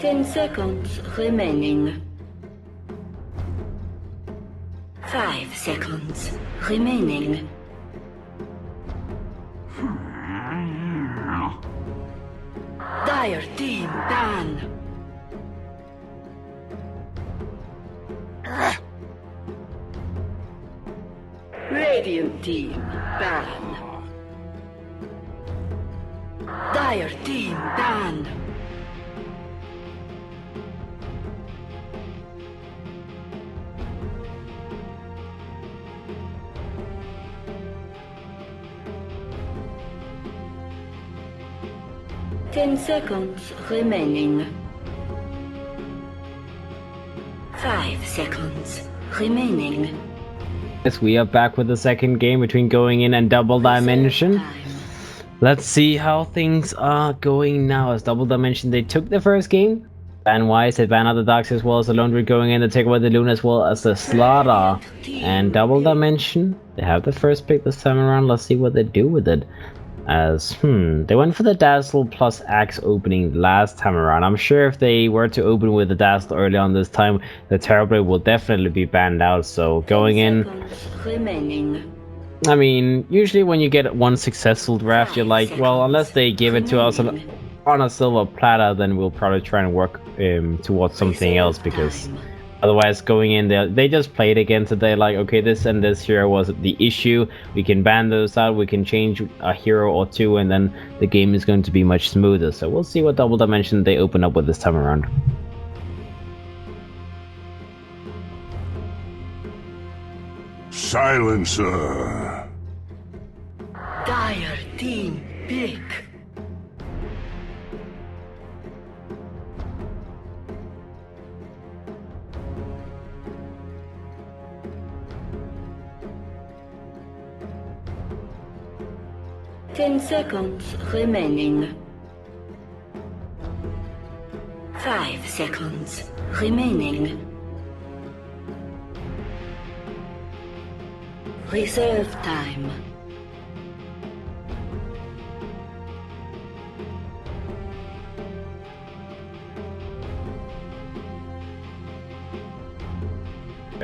10 seconds remaining. 5 seconds remaining. Dire team ban. Radiant team ban. Dire team ban. Ten seconds remaining. 5 seconds remaining. Yes, we are back with the second game between Going In and Double Dimension. Let's see how things are going now. As Double Dimension, they took the first game. Ban-wise, they ban out the Darks as well as the Laundry Going In. They take away the Loon as well as the Slaughter. And Double Dimension, they have the first pick this time around. Let's see what they do with it. As, they went for the Dazzle plus Axe opening last time around. I'm sure if they were to open with the Dazzle early on this time, the Terrorblade will definitely be banned out. So Going In, I mean, usually when you get one successful draft, you're like, well, unless they give it to us on a silver platter, then we'll probably try and work towards something else, because otherwise Going In, they just played against it. They're like, okay, this and this here was the issue. We can ban those out. We can change a hero or two, and then the game is going to be much smoother. So we'll see what Double Dimension they open up with this time around. Silencer. Dire team pick. Ten seconds remaining. 5 seconds remaining. Reserve time.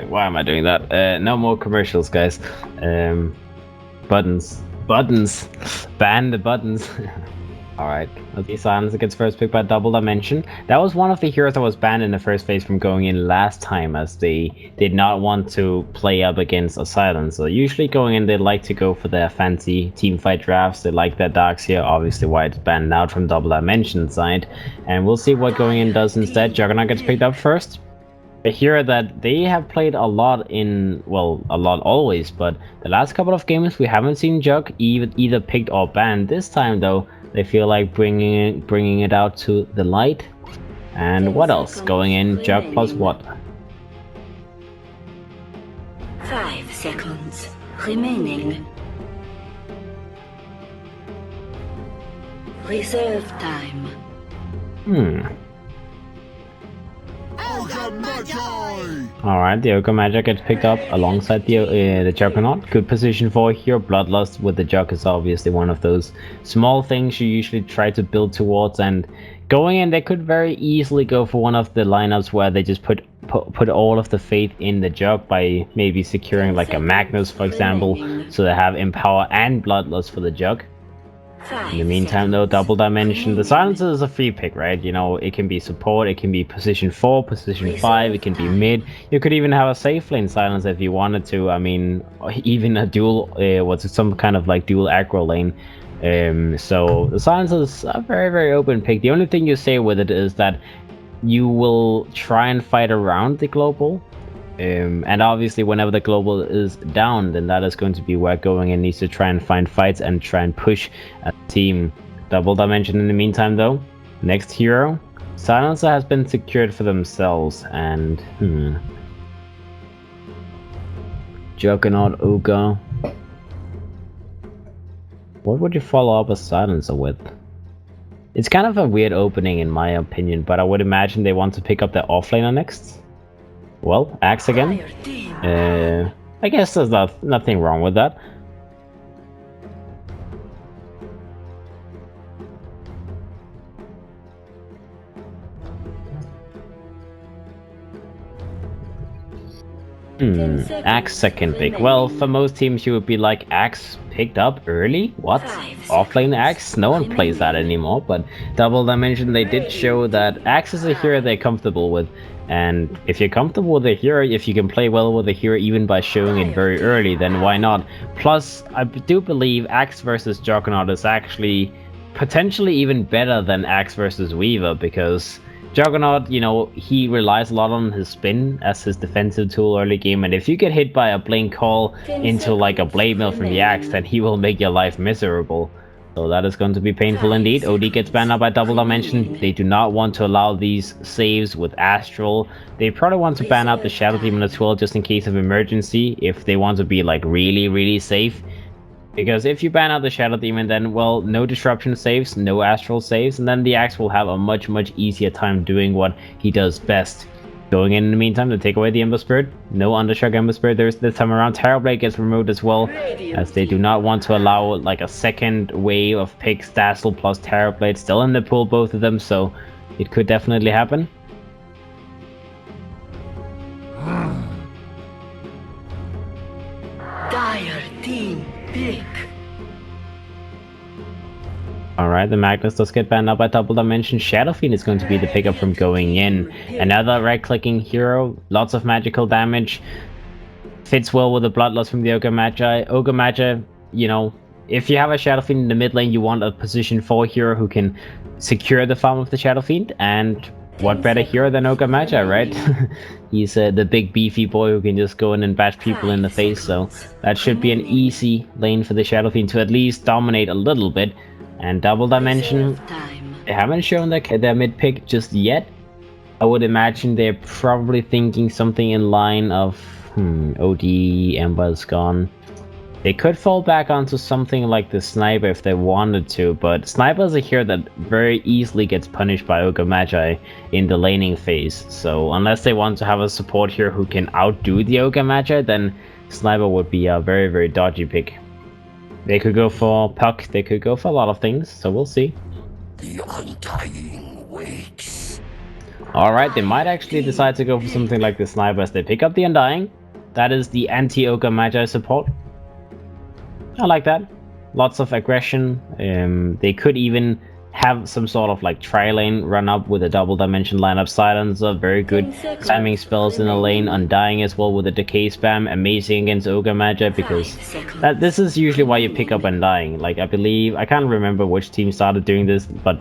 Why am I doing that? No more commercials, guys. Buttons. Ban the buttons. Alright, let's see. Silence gets first pick by Double Dimension. That was one of the heroes that was banned in the first phase from Going In last time, as they did not want to play up against a Silence. So usually Going In, they like to go for their fancy team fight drafts. They like their Darks here, obviously why it's banned out from Double Dimension side. And we'll see what Going In does instead. Juggernaut gets picked up first. A hero that they have played a lot in, well, a lot always, but the last couple of games we haven't seen Jug either picked or banned. This time though, they feel like bringing it out to the light. And what else? Going In, Jug plus what? 5 seconds remaining. Reserve time. Alright, the Ogre Magi gets picked up alongside the Juggernaut. Good position for here. Bloodlust with the Jug is obviously one of those small things you usually try to build towards, and Going In, they could very easily go for one of the lineups where they just put all of the faith in the Jug by maybe securing like a Magnus, for example, so they have Empower and Bloodlust for the Jug. In the meantime though, Double Dimension, the Silencer is a free pick, right? You know, it can be support, it can be position 4, position 5, it can be mid. You could even have a safe lane Silencer if you wanted to. I mean, even a dual, some kind of like dual aggro lane. So the Silencer is a very, very open pick. The only thing you say with it is that you will try and fight around the global. And obviously whenever the global is down, then that is going to be where Going In needs to try and find fights and try and push a team. Double Dimension in the meantime though, next hero, Silencer has been secured for themselves, and Juggernaut, Ogre. What would you follow up a Silencer with? It's kind of a weird opening in my opinion, but I would imagine they want to pick up their offlaner next. Well, Axe again. I guess there's nothing wrong with that. Axe second pick. Well, for most teams you would be like, Axe picked up early? What? Offlane Axe? No one plays that anymore, but Double Dimension, they did show that Axe is a hero they're comfortable with. And if you're comfortable with a hero, if you can play well with a hero even by showing it very early, then why not? Plus, I do believe Axe versus Juggernaut is actually potentially even better than Axe versus Weaver, because Juggernaut, you know, he relies a lot on his spin as his defensive tool early game, and if you get hit by a blink call into like a blade mill from the Axe, then he will make your life miserable. So that is going to be painful indeed. OD gets banned out by Double Dimension. They do not want to allow these saves with Astral. They probably want to ban out the Shadow Demon as well, just in case of emergency, if they want to be like really safe. Because if you ban out the Shadow Demon, then, well, no Disruption saves, no Astral saves, and then the Axe will have a much easier time doing what he does best. Going in the meantime to take away the Ember Spirit. No Undershock Ember Spirit this time around. Terrorblade gets removed as well, as they do not want to allow like a second wave of picks. Dazzle plus Terrorblade still in the pool, both of them, so it could definitely happen. Dire team pick. Alright, the Magnus does get banned out by Double Dimension. Shadow Fiend is going to be the pickup from going in. Another right-clicking hero, lots of magical damage. Fits well with the Bloodlust from the Ogre Magi. Ogre Magi, you know, if you have a Shadow Fiend in the mid lane, you want a position 4 hero who can secure the farm of the Shadow Fiend, and what better hero than Ogre Magi, right? He's the big beefy boy who can just go in and bash people in the face, so that should be an easy lane for the Shadow Fiend to at least dominate a little bit. And Double Dimension, they haven't shown their mid pick just yet. I would imagine they're probably thinking something in line of, OD, Ember's gone. They could fall back onto something like the Sniper if they wanted to, but Sniper is a hero that very easily gets punished by Ogre Magi in the laning phase. So unless they want to have a support here who can outdo the Ogre Magi, then Sniper would be a very dodgy pick. They could go for Puck, they could go for a lot of things, so we'll see. The Undying waits. Alright, they might actually decide to go for something like the Sniper as they pick up the Undying. That is the anti-Ogre Magi support. I like that. Lots of aggression. They could even have some sort of like tri-lane run up with a Double Dimension lineup silencer. Very good spamming spells in the lane. Undying as well with a decay spam. Amazing against Ogre Magi, because this is usually why you pick up Undying. Like, I believe, I can't remember which team started doing this, but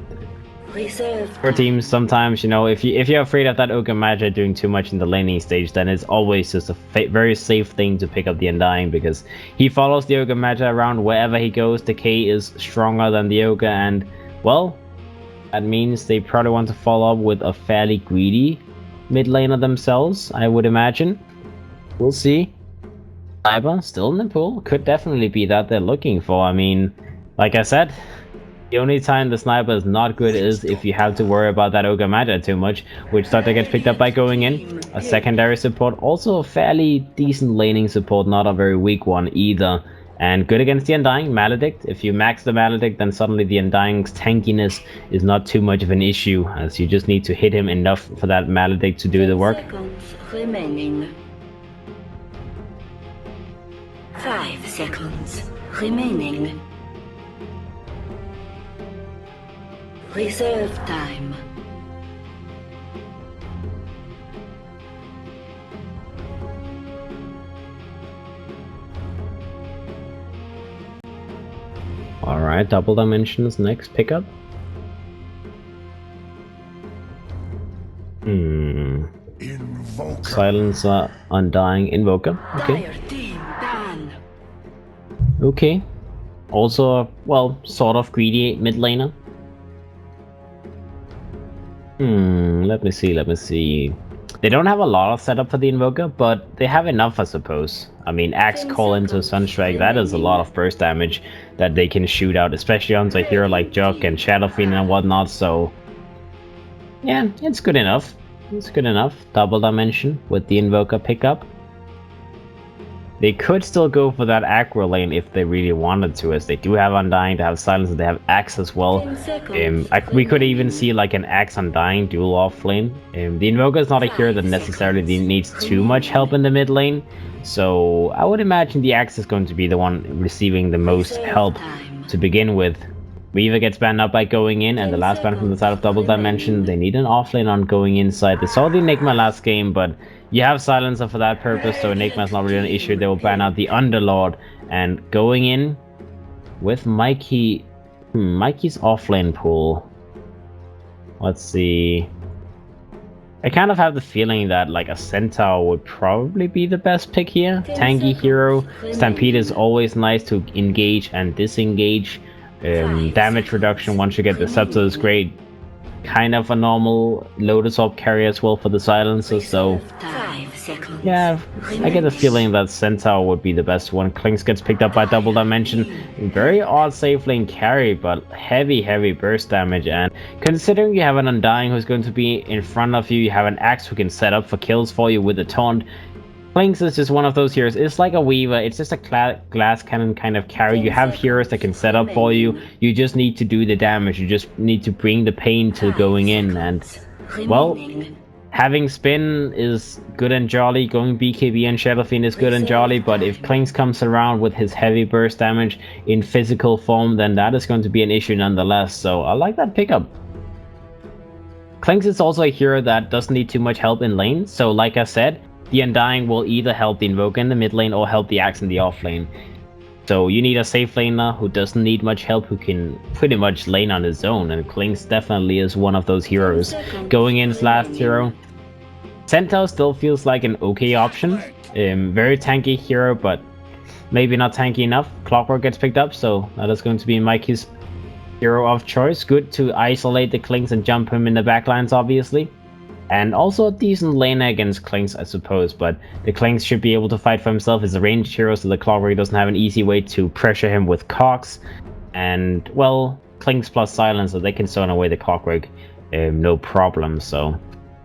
for teams sometimes, you know, if you're afraid of that Ogre Magi doing too much in the laning stage, then it's always just a very safe thing to pick up the Undying, because he follows the Ogre Magi around wherever he goes. Decay is stronger than the Ogre, and well, that means they probably want to follow up with a fairly greedy mid laner themselves, I would imagine. We'll see. Sniper still in the pool. Could definitely be that they're looking for. I mean, like I said, the only time the Sniper is not good is if you have to worry about that Ogre Magi too much, which starter gets picked up by going in. A secondary support, also a fairly decent laning support, not a very weak one either. And good against the Undying, Maledict. If you max the Maledict, then suddenly the Undying's tankiness is not too much of an issue, as you just need to hit him enough for that Maledict to do the work. 10 seconds remaining. 5 seconds remaining. Reserve time. Alright, Double Dimension's next pickup. Invoker. Silencer, Undying, Invoker. Okay. Dire team ban. Okay. Also, well, sort of greedy mid laner. Let me see. They don't have a lot of setup for the Invoker, but they have enough, I suppose. I mean, Axe Call into Sunstrike, that is a lot of burst damage that they can shoot out, especially onto a hero like Jug and Shadow Fiend and whatnot, so yeah, it's good enough. It's good enough. Double Dimension with the Invoker pickup. They could still go for that aggro lane if they really wanted to, as they do have Undying, they have Silence, and they have Axe as well. 10 seconds We could even remaining. see like an Axe Undying dual off lane. The Invoker is not a hero that necessarily needs too much help in the mid lane, so I would imagine the Axe is going to be the one receiving the most help to begin with. Weaver gets banned out by going in, and the last ban from the side of Double Dimension, they need an offlane on going inside. They saw the Enigma last game, but you have Silencer for that purpose, so Enigma's not really an issue. They will ban out the Underlord, and going in with Mikey... Mikey's offlane pool. Let's see... I kind of have the feeling that like a Centaur would probably be the best pick here. Tanky hero. Stampede is always nice to engage and disengage. Damage reduction once you get the Scepter is great. Kind of a normal Lotus Orb carry as well for the Silencer, so 5 seconds. yeah, I get the feeling that Centaur would be the best one. Klinks gets picked up by Double Dimension. Very odd safe lane carry, but heavy burst damage, and considering you have an Undying who's going to be in front of you, you have an Axe who can set up for kills for you with a taunt. Klinks is just one of those heroes. It's like a Weaver. It's just a glass cannon kind of carry. You have heroes that can set up for you. You just need to do the damage. You just need to bring the pain to going in. And, well, having Spin is good and jolly. Going BKB and Shadow Fiend is good and jolly. But if Klinks comes around with his heavy burst damage in physical form, then that is going to be an issue nonetheless. So I like that pickup. Klinks is also a hero that doesn't need too much help in lane. So like I said, the Undying will either help the Invoker in the mid lane or help the Axe in the off lane. So you need a safe laner who doesn't need much help, who can pretty much lane on his own, and Klinks definitely is one of those heroes. Going in's last hero. Centaur still feels like an okay option. Very tanky hero, but maybe not tanky enough. Clockwork gets picked up, so that is going to be Mikey's hero of choice. Good to isolate the Klinks and jump him in the backlines, obviously. And also a decent laner against Klinks, I suppose, but the Klinks should be able to fight for himself. He's a ranged hero, so the Clockwork doesn't have an easy way to pressure him with Cox. And, well, Klinks plus Silencer, they can stone away the Clockwork, no problem, so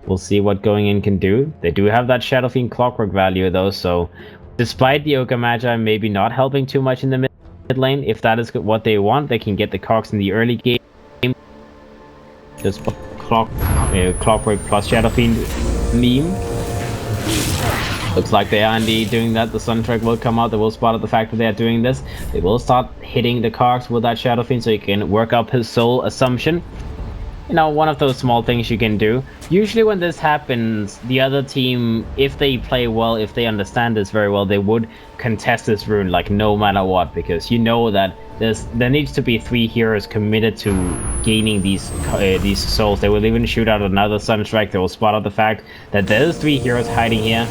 we'll see what going in can do. They do have that Shadow Fiend Clockwork value, though, so despite the Ogre Magi maybe not helping too much in the mid lane, if that is what they want, they can get the Cox in the early game. Just Clockwork plus Shadow Fiend meme. Looks like they are indeed doing that. The Suntrack will come out. They will spot out the fact that they are doing this. They will start hitting the Cox with that Shadow Fiend so you can work up his soul assumption. You know, one of those small things you can do. Usually when this happens, the other team, if they play well, if they understand this very well, they would contest this rune like no matter what, because you know that there needs to be 3 heroes committed to gaining these souls. They will even shoot out another Sunstrike. They will spot out the fact that there's 3 heroes hiding here.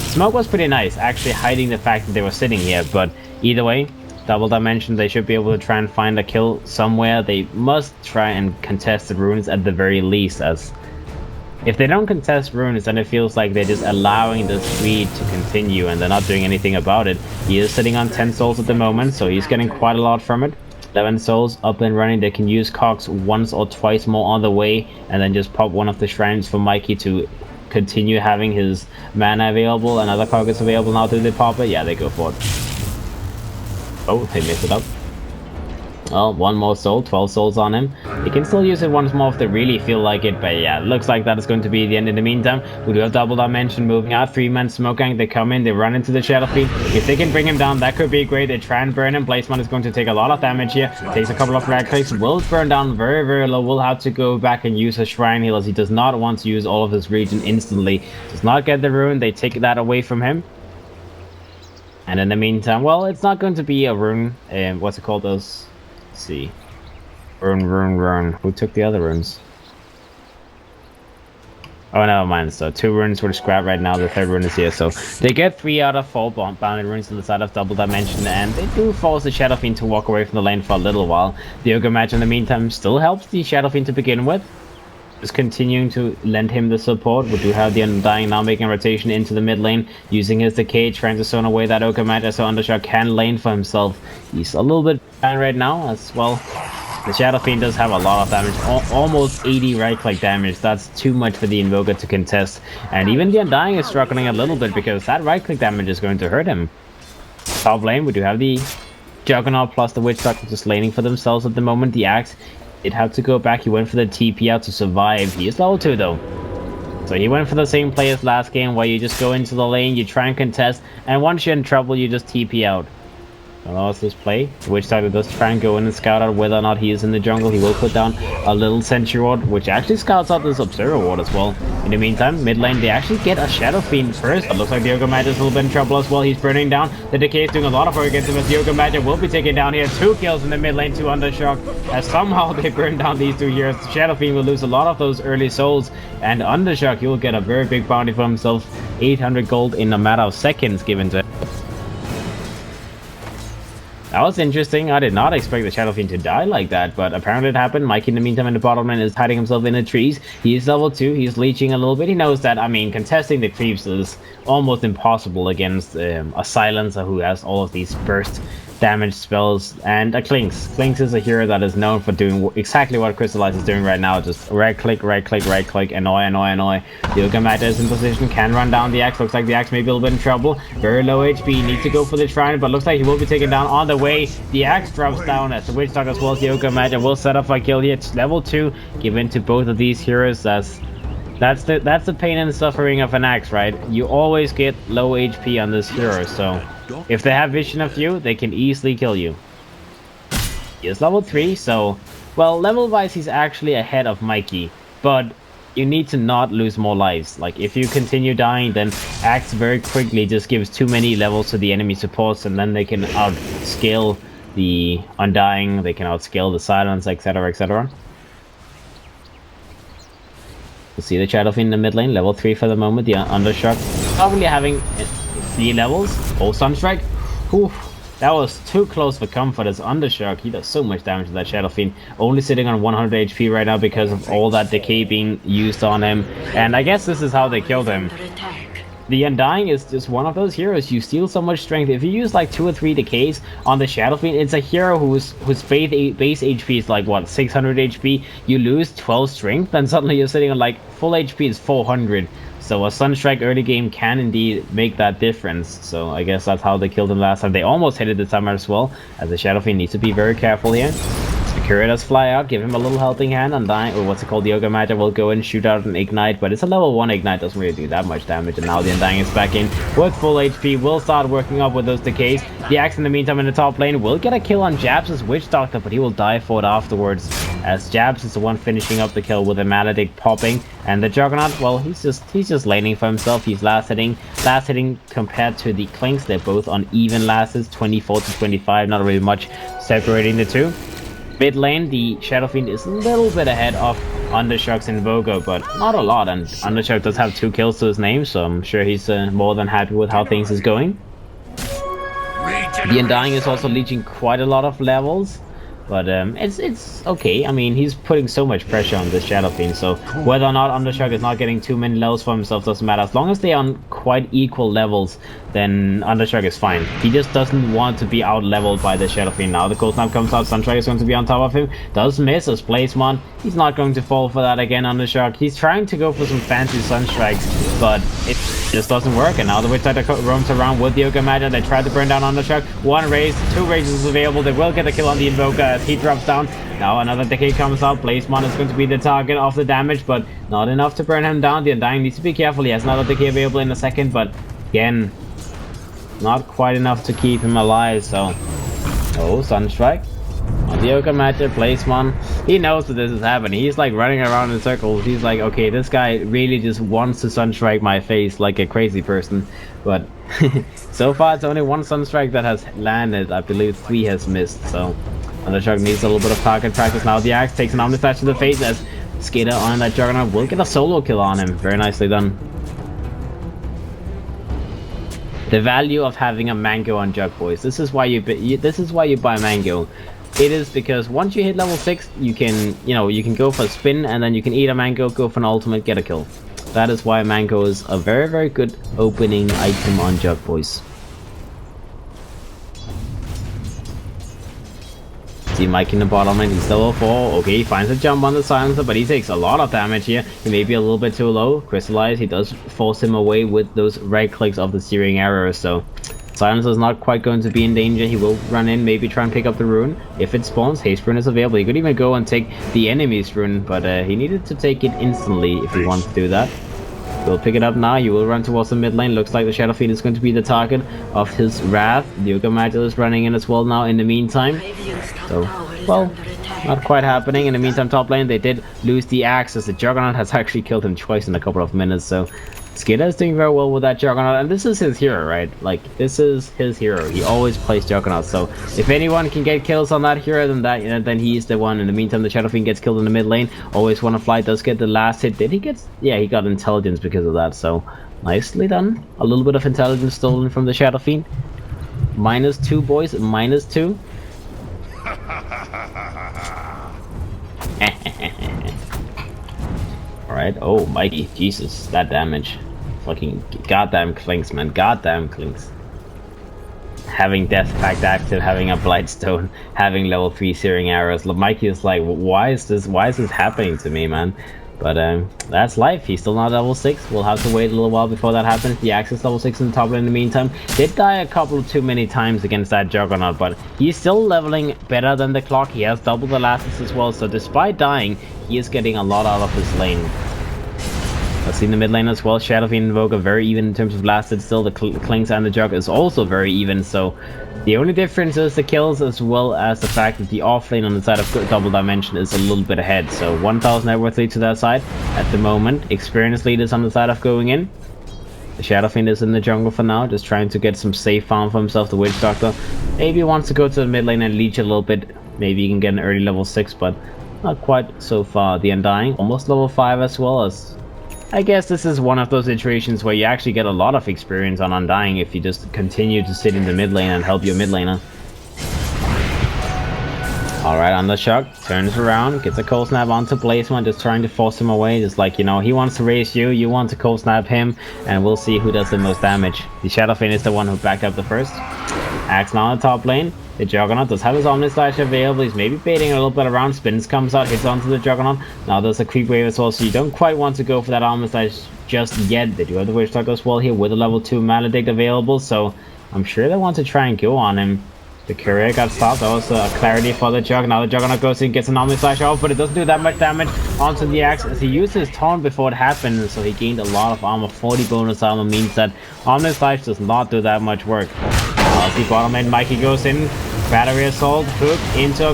Smoke was pretty nice, actually hiding the fact that they were sitting here, but either way, Double Dimension, they should be able to try and find a kill somewhere. They must try and contest the runes at the very least, as if they don't contest runes, then it feels like they're just allowing this feed to continue and they're not doing anything about it. He is sitting on 10 souls at the moment, so he's getting quite a lot from it. 11 souls up and running. They can use Cox once or twice more on the way, and then just pop one of the shrines for Mikey to continue having his mana available. Another Cox is available now. Do they pop it? Yeah, they go for it. Oh, they messed it up. Well, one more soul, 12 souls on him. They can still use it once more if they really feel like it, but yeah, it looks like that is going to be the end in the meantime. We do have Double Dimension moving out, 3-man smoke gang. They come in, they run into the Shadow Fiend. If they can bring him down, that could be great. They try and burn him. Placement is going to take a lot of damage here. Takes a couple of right clicks, will burn down very low. Will have to go back and use his Shrine Heal, as he does not want to use all of his regen instantly. Does not get the rune, they take that away from him. And in the meantime, well, it's not going to be a rune. What's it called? Those. Let's see. Rune. Who took the other runes? Oh, never mind. So 2 runes were scrapped right now. The 3rd rune is here. So they get 3 out of 4 bounded runes on the side of Double Dimension, and they do force the Shadow Fiend to walk away from the lane for a little while. The Ogre Match in the meantime still helps the Shadow Fiend to begin with. Just continuing to lend him the support. We do have the Undying now making a rotation into the mid lane, using his decay, trying to zone away that Ogre Magi so Undershot can lane for himself. He's a little bit behind right now as well. The Shadow Fiend does have a lot of damage, almost 80 right-click damage. That's too much for the Invoker to contest. And even the Undying is struggling a little bit because that right-click damage is going to hurt him. Top lane, we do have the Juggernaut plus the Witch Doctor just laning for themselves at the moment. The Axe, it had to go back. He went for the TP out to survive. He is level 2 though. So he went for the same play as last game, where you just go into the lane, you try and contest, and once you're in trouble, you just TP out. Well, that's this play. The Witch Doctor does try and go in and scout out whether or not he is in the jungle. He will put down a little Sentry Ward, which actually scouts out this Observer Ward as well. In the meantime, mid lane, they actually get a Shadow Fiend first. It looks like the Yoga Magi is a little bit in trouble as well. He's burning down. The Decay is doing a lot of work against him, as the Yoga Magi will be taken down here. 2 kills in the mid lane, 2 Undershock, as somehow they burn down these 2 heroes. The Shadow Fiend will lose a lot of those early souls, and Undershock, he will get a very big bounty for himself. 800 gold in a matter of seconds given to him. That was interesting. I did not expect the Shadow Fiend to die like that, but apparently it happened. Mike, in the meantime, in the bottom lane, is hiding himself in the trees. He is level 2. He's leeching a little bit. He knows that, I mean, contesting the creeps is almost impossible against a Silencer who has all of these burst damage spells, and a Clinks. Clinks is a hero that is known for doing exactly what Crystallize is doing right now. Just right click, annoy, annoy, annoy. The Yoga Magi is in position, can run down the Axe. Looks like the Axe may be a little bit in trouble. Very low HP, needs to go for the Shrine, but looks like he will be taken down on the way. The Axe drops down as the Witch Doctor as well as the Yoga Magi will set up a kill here. It's level 2, given to both of these heroes. That's the pain and suffering of an Axe, right? You always get low HP on this hero, so if they have vision of you, they can easily kill you. He is level 3, so, well, level-wise he's actually ahead of Mikey, but you need to not lose more lives. Like, if you continue dying, then Axe very quickly just gives too many levels to the enemy supports, and then they can outscale the Undying, they can outscale the Silence, etc, etc. We'll see the Shadow Fiend in the mid lane, level 3 for the moment. The Undershock probably having 3 levels. Oh, Sunstrike. Whew, that was too close for comfort as Undershock. He does so much damage to that Shadow Fiend. Only sitting on 100 HP right now because of all that decay being used on him. And I guess this is how they killed him. The Undying is just one of those heroes. You steal so much strength. If you use like 2 or 3 decays on the Shadow Fiend, it's a hero whose base HP is like what, 600 HP. You lose 12 strength, then suddenly you're sitting on like full HP is 400. So a Sunstrike early game can indeed make that difference. So I guess that's how they killed him last time. They almost hit it this time as well, as the Shadow Fiend needs to be very careful here. Secure does fly out, give him a little helping hand. Undying, or what's it called, the Yoga Magi will go and shoot out an Ignite, but it's a level 1 Ignite, doesn't really do that much damage. And now the Undying is back in with full HP, will start working up with those decays. The Axe in the meantime in the top lane will get a kill on Jabs' Witch Doctor, but he will die for it afterwards, as Jabs is the one finishing up the kill with a Maledict popping. And the Juggernaut, well, he's just laning for himself. He's last hitting compared to the Clinks. They're both on even lasts, 24 to 25, not really much separating the two. Mid lane, the Shadow Fiend is a little bit ahead of Undershock's Invoker, but not a lot, and Undershock does have 2 kills to his name, so I'm sure he's more than happy with how things is going. The Undying is also leeching quite a lot of levels, but it's okay. I mean, he's putting so much pressure on this Shadow Fiend, so whether or not Undershock is not getting too many levels for himself doesn't matter. As long as they're on quite equal levels, then Undershock is fine. He just doesn't want to be out-leveled by the Shadow Fiend. Now the Cold Snap comes out, Sunstrike is going to be on top of him. Does miss as Placemon. He's not going to fall for that again, Undershock. He's trying to go for some fancy Sunstrikes, but it just doesn't work. And now the Witch Doctor roams around with the Yoga Magi. They try to burn down Undershock. 1 raise, 2 raises available. They will get a kill on the Invoker as he drops down. Now another Decay comes out. Placemon is going to be the target of the damage, but not enough to burn him down. The Undying needs to be careful. He has another Decay available in a second, but again, not quite enough to keep him alive. So, oh, Sunstrike on the Yoga Magi. Placemon, he knows that this is happening. He's like running around in circles. He's like, okay, this guy really just wants to Sunstrike my face like a crazy person. But so far it's only 1 Sunstrike that has landed. I believe 3 has missed, so Undershock needs a little bit of target practice. Now the Axe takes an Omnislash to the face as Skater on that Juggernaut will get a solo kill on him. Very nicely done. The value of having a Mango on Jug, boys. This is why you buy Mango. It is because once you hit level 6, you can, you can go for a spin, and then you can eat a Mango, go for an ultimate, get a kill. That is why Mango is a very, very good opening item on Jug, boys. See Mike in the bottom lane, he's level 4. Okay, he finds a jump on the Silencer, but he takes a lot of damage here. He may be a little bit too low. Crystallize, he does force him away with those right clicks of the steering arrows, so Silence is not quite going to be in danger. He will run in, maybe try and pick up the rune. If it spawns, haste rune is available. He could even go and take the enemy's rune, but he needed to take it instantly if he wants to do that. We'll pick it up now. You will run towards the mid lane. Looks like the Shadow Fiend is going to be the target of his wrath. The Yoga Magic is running in as well now in the meantime. So, well, not quite happening. In the meantime, top lane, they did lose the axe as the Juggernaut has actually killed him twice in a couple of minutes. So, Skida is doing very well with that Juggernaut, and this is his hero, right? Like, this is his hero. He always plays Juggernaut, so if anyone can get kills on that hero, then he's the one. In the meantime, the Shadow Fiend gets killed in the mid lane. Always Wanna Fly does get the last hit. Did he get... Yeah, he got intelligence because of that, so nicely done. A little bit of intelligence stolen from the Shadow Fiend. -2, boys. -2. Alright, oh Mikey, Jesus, that damage. Fucking goddamn clinks, man, goddamn clinks. Having Death Pact active, having a Blightstone, having level 3 searing arrows. Mikey is like, why is this happening to me, man? But that's life. He's still not level 6. We'll have to wait a little while before that happens. The Axe is level 6 in the top lane in the meantime. Did die a couple too many times against that Juggernaut, but he's still leveling better than the clock. He has double the last as well, so despite dying, he is getting a lot out of his lane. Let's see in the mid lane as well. Shadow Fiend and Vega very even in terms of lasted. Still, the Clinks and the Jug is also very even. So the only difference is the kills, as well as the fact that the off lane on the side of Double Dimension is a little bit ahead. So 1,000 net worth lead to that side at the moment. Experience lead is on the side of going in. The Shadow Fiend is in the jungle for now, just trying to get some safe farm for himself. The Witch Doctor maybe wants to go to the mid lane and leech a little bit. Maybe he can get an early level 6, but not quite so far. The Undying almost level 5 as well. As I guess this is one of those situations where you actually get a lot of experience on Undying if you just continue to sit in the mid lane and help your mid laner. Alright, Undershock turns around, gets a cold snap onto Blazeman, just trying to force him away. Just like, you know, he wants to raise you, you want to cold snap him, and we'll see who does the most damage. The Shadow Fiend is the one who backed up the first. Axe now on the top lane. The Juggernaut does have his Omni Slash available. He's maybe baiting a little bit around. Spins comes out, hits onto the Juggernaut. Now there's a creep wave as well, so you don't quite want to go for that Omni Slash just yet. They do have the Witch Doctor as well here with a level 2 Maledict available, so I'm sure they want to try and go on him. The Courier got stopped. That was a clarity for the Jug. Now the Juggernaut goes in, gets an Omni Slash off, but it doesn't do that much damage onto the Axe as he used his taunt before it happened, so he gained a lot of armor. 40 bonus armor means that Omni Slash does not do that much work. Now the bottom lane, Mikey goes in, Battery Assault, hook into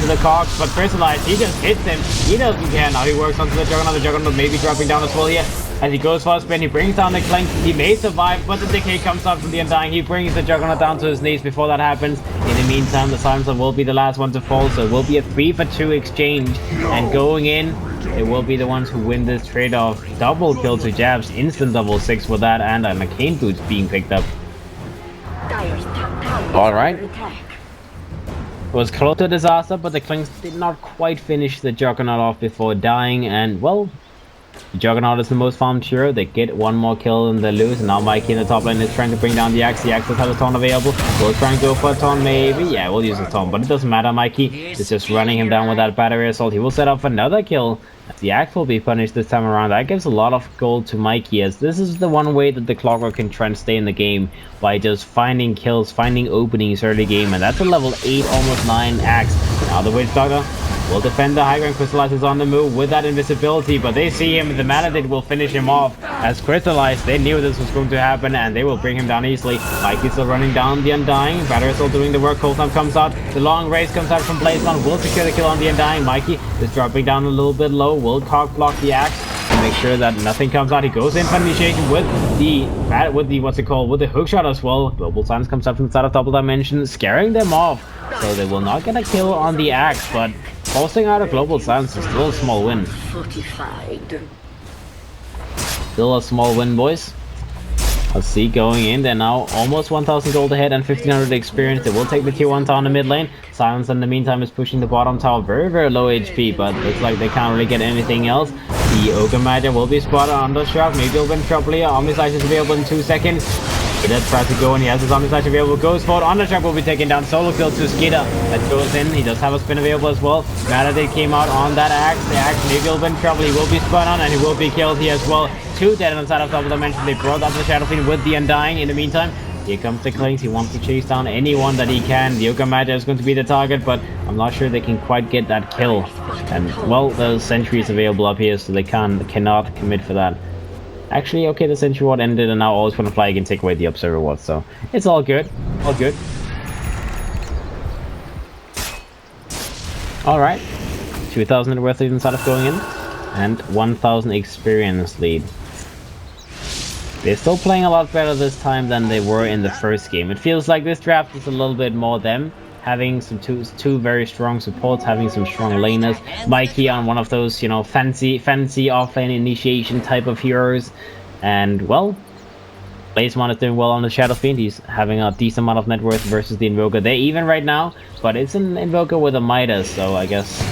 the cogs, but Crystallized, he just hits him. He doesn't care. Now he works onto the Juggernaut maybe dropping down as well here. As he goes for a spin, he brings down the Clink. He may survive, but the Decay comes up from the Undying. He brings the Juggernaut down to his knees before that happens. In the meantime, the Silencer will be the last one to fall, so it will be a 3-for-2 exchange. And going in, it will be the ones who win this trade-off. Double kill to Jabs, instant double 6 with that, and a Cane Boots being picked up. Alright. It was close to disaster, but the Clinks did not quite finish the Juggernaut off before dying, and, well, the Juggernaut is the most farmed hero. They get one more kill and they lose, and now Mikey in the top lane is trying to bring down the Axe. The Axe does have a taunt available. We'll try and go for a taunt maybe. Yeah, we'll use a taunt, but it doesn't matter. Mikey is just running him down with that Battery Assault. He will set up another kill. The Axe will be punished this time around. That gives a lot of gold to Mikey, as this is the one way that the Clockwork can try and stay in the game, by just finding kills, finding openings early game, and that's a level 8, almost 9 Axe. Now the Witch Doctor will defend the high ground. Crystallize is on the move with that invisibility, but they see him. The Maledict will finish him off. As Crystallize, they knew this was going to happen, and they will bring him down easily. Mikey's still running down the Undying. Battery still doing the work. Cold Snap comes out. The long race comes out from Blazeman. Will secure the kill on the Undying. Mikey is dropping down a little bit low. Will cock block the Axe to make sure that nothing comes out. He goes in for initiation with the hookshot as well. Global Silence comes up from the side of Double Dimension, scaring them off. So they will not get a kill on the Axe, but forcing out a Global Silence is still a small win. Still a small win, boys. Let's see, going in, they're now almost 1,000 gold ahead and 1,500 experience. They will take the tier 1 tower in the mid lane. Silence in the meantime is pushing the bottom tower, very, very low HP, but looks like they can't really get anything else. The Ogre Magic will be spotted on the shot. Maybe he'll win properly. Omni Slash is available in 2 seconds. Skida tries to go in. He has his Omni Slash available. Goes for it. Undershock will be taken down. Solo kill to Skida. That goes in. He does have a spin available as well. Maledict came out on that Axe. The Axe maybe will win trouble. He will be spun on and he will be killed here as well. 2 dead on the side of Double Dimension. They brought up the Shadow Fiend with the Undying. In the meantime, Here comes the Clinks. He wants to chase down anyone that he can. The Yoga Magi is going to be the target, but I'm not sure they can quite get that kill. And, well, there's sentries available up here, so they cannot commit for that. Actually, okay, the sentry ward ended, and now all is going to fly and take away the observer ward, so it's all good. All good. Alright. 2,000 net worth lead inside of going in, and 1,000 experience lead. They're still playing a lot better this time than they were in the first game. It feels like this draft is a little bit more them, having some two very strong supports, having some strong laners. Mikey on one of those, you know, fancy offlane initiation type of heroes. And, well, Blazemon is doing well on the Shadow Fiend. He's having a decent amount of net worth versus the Invoker. They're even right now, but it's an Invoker with a Midas, so I guess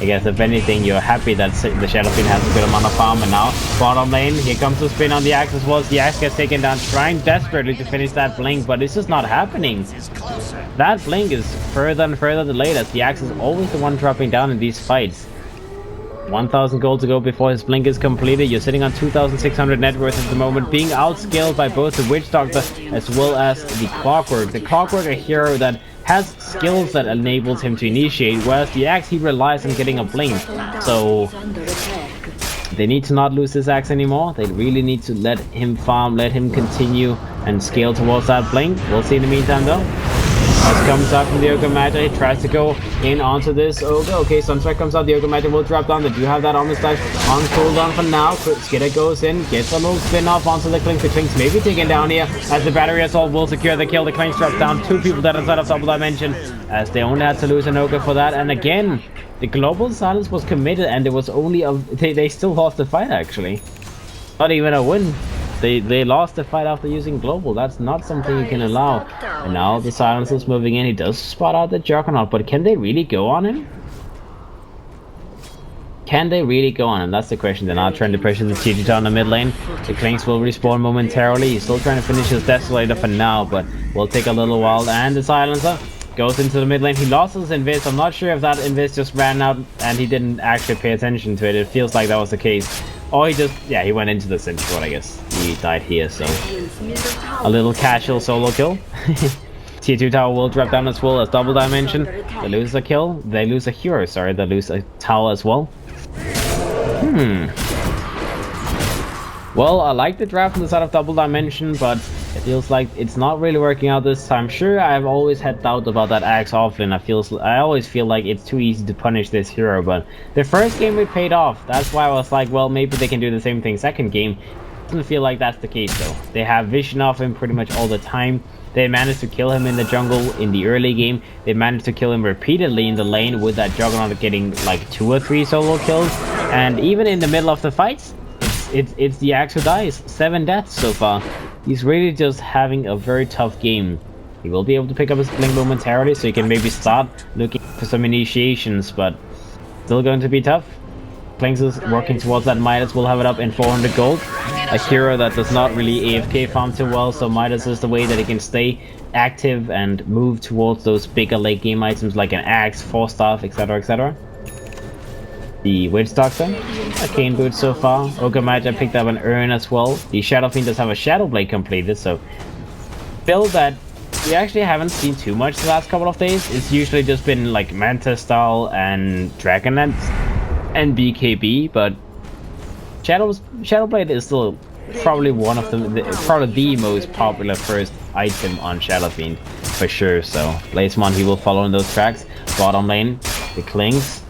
if anything, you're happy that the Shadow Fiend has a good amount of farm. And now, bottom lane, here comes the spin on the Axe as well as the Axe gets taken down, trying desperately to finish that Blink, but it's just not happening. That Blink is further and further delayed, as the Axe is always the one dropping down in these fights. 1,000 gold to go before his Blink is completed. You're sitting on 2,600 net worth at the moment, being outskilled by both the Witch Doctor as well as the Clockwork. The Clockwork, a hero that has skills that enables him to initiate, whereas the Axe, he relies on getting a Blink. So they need to not lose this Axe anymore. They really need to let him farm, let him continue and scale towards that Blink. We'll see in the meantime though. As comes out from the Yoga Magi, he tries to go in onto this Ogre. Okay, Sunstrike comes out, the Yoga Magi will drop down. They do have that Omni Slash on cooldown for now. Skitter goes in, gets a little spin off onto the Clinks. The Clinks may be taken down here as the Battery Assault will secure the kill. The Clinks drops down, 2 people that inside of Double Dimension, as they only had to lose an Ogre for that. And again, the Global Silence was committed, and there was only they still lost the fight actually. Not even a win. They lost the fight after using Global. That's not something you can allow. And now the Silence is moving in. He does spot out the Juggernaut, but can they really go on him? Can they really go on him? That's the question. They're not trying to pressure the TG down the mid lane. The Clinks will respawn momentarily. He's still trying to finish his Desolator for now, but will take a little while. And the Silencer goes into the mid lane. He lost his Invis. I'm not sure if that Invis just ran out and he didn't actually pay attention to it. It feels like that was the case. Or he just, yeah, he went into the Sentry Sword, I guess. He died here, so a little casual solo kill. Tier 2 tower will drop down as well as Double Dimension. They lose a kill. They lose a hero, sorry. They lose a tower as well. Well, I like the draft on the side of Double Dimension, but it feels like it's not really working out this time. Sure, I've always had doubt about that Axe offlane. I always feel like it's too easy to punish this hero, but the first game it paid off. That's why I was like, well, maybe they can do the same thing second game. Doesn't feel like that's the case though. They have vision of him pretty much all the time. They managed to kill him in the jungle in the early game. They managed to kill him repeatedly in the lane with that Juggernaut getting like 2 or 3 solo kills. And even in the middle of the fights, it's the Axe who dies. 7 deaths so far. He's really just having a very tough game. He will be able to pick up his Blink momentarily, so he can maybe start looking for some initiations, but still going to be tough. Clinks is working towards that Midas. Will have it up in 400 gold. A hero that does not really AFK farm too well, so Midas is the way that he can stay active and move towards those bigger late game items like an Axe, 4-staff, etc, etc. The Witch Doctor, a cane boot so far. Ogre Magi picked up an Urn as well. The Shadow Fiend does have a Shadow Blade completed, so build that we actually haven't seen too much the last couple of days. It's usually just been like Manta style and Dragonet and BKB, but Shadow Blade is still probably one of probably the most popular first item on Shadow Fiend for sure. So Blazemon, he will follow in those tracks. Bottom lane, the Clinks.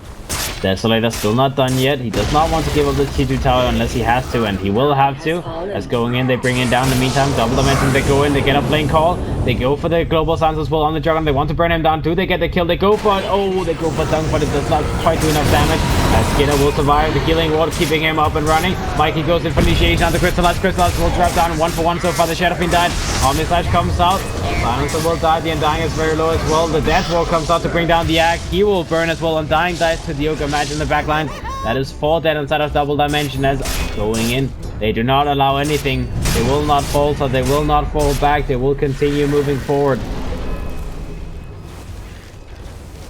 Desolator still not done yet. He does not want to give up the T2 tower unless he has to, and he will have to. As going in, they bring it down. In the meantime, Double Dimension, they go in, they get a Blink call. They go for the Global Silence as well on the Juggernaut. They want to burn him down. Do they get the kill? They go for it. Oh, they go for Dunk, but it does not quite do enough damage. As Skinner will survive. The Healing Ward keeping him up and running. Mikey goes in for initiation on the Crystallize. Crystallize will drop down 1 for 1 so far. The Shadow Fiend died. Omni Slash comes out. Silencer will die. The Undying is very low as well. The Death Wall comes out to bring down the Axe. He will burn as well. Undying dies to the Ogre Magi in the backline. That is 4 dead inside of Double Dimension as going in. They do not allow anything. They will not falter. They will not fall back. They will continue moving forward.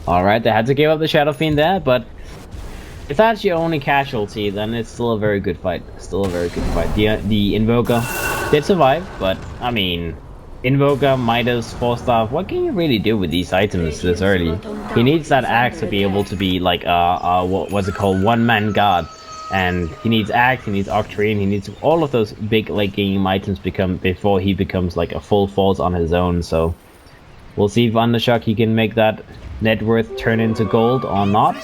Alright, they had to give up the Shadow Fiend there, but if that's your only casualty, then it's still a very good fight. Still a very good fight. The Invoker did survive, but I mean, Invoker, Midas, 4-star. What can you really do with these items this early? He needs that axe to be able to be like what's it called, one-man guard. And he needs axe, he needs octarine, he needs all of those big late game items before he becomes like a full force on his own. So we'll see if Undershock he can make that net worth turn into gold or not.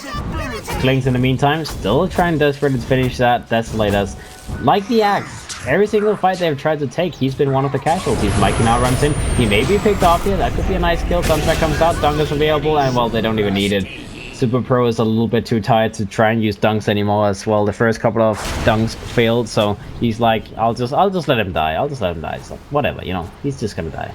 Clinks in the meantime still trying desperately to finish that Desolators. Like the axe, every single fight they've tried to take, he's been one of the casualties. Mikey now runs in, he may be picked off here, that could be a nice kill. Sunstrike comes out, Dunk is available, and well, they don't even need it. Super Pro is a little bit too tired to try and use dunks anymore as well. The first couple of dunks failed, so he's like, I'll just let him die. I'll just let him die. So whatever, you know, he's just gonna die.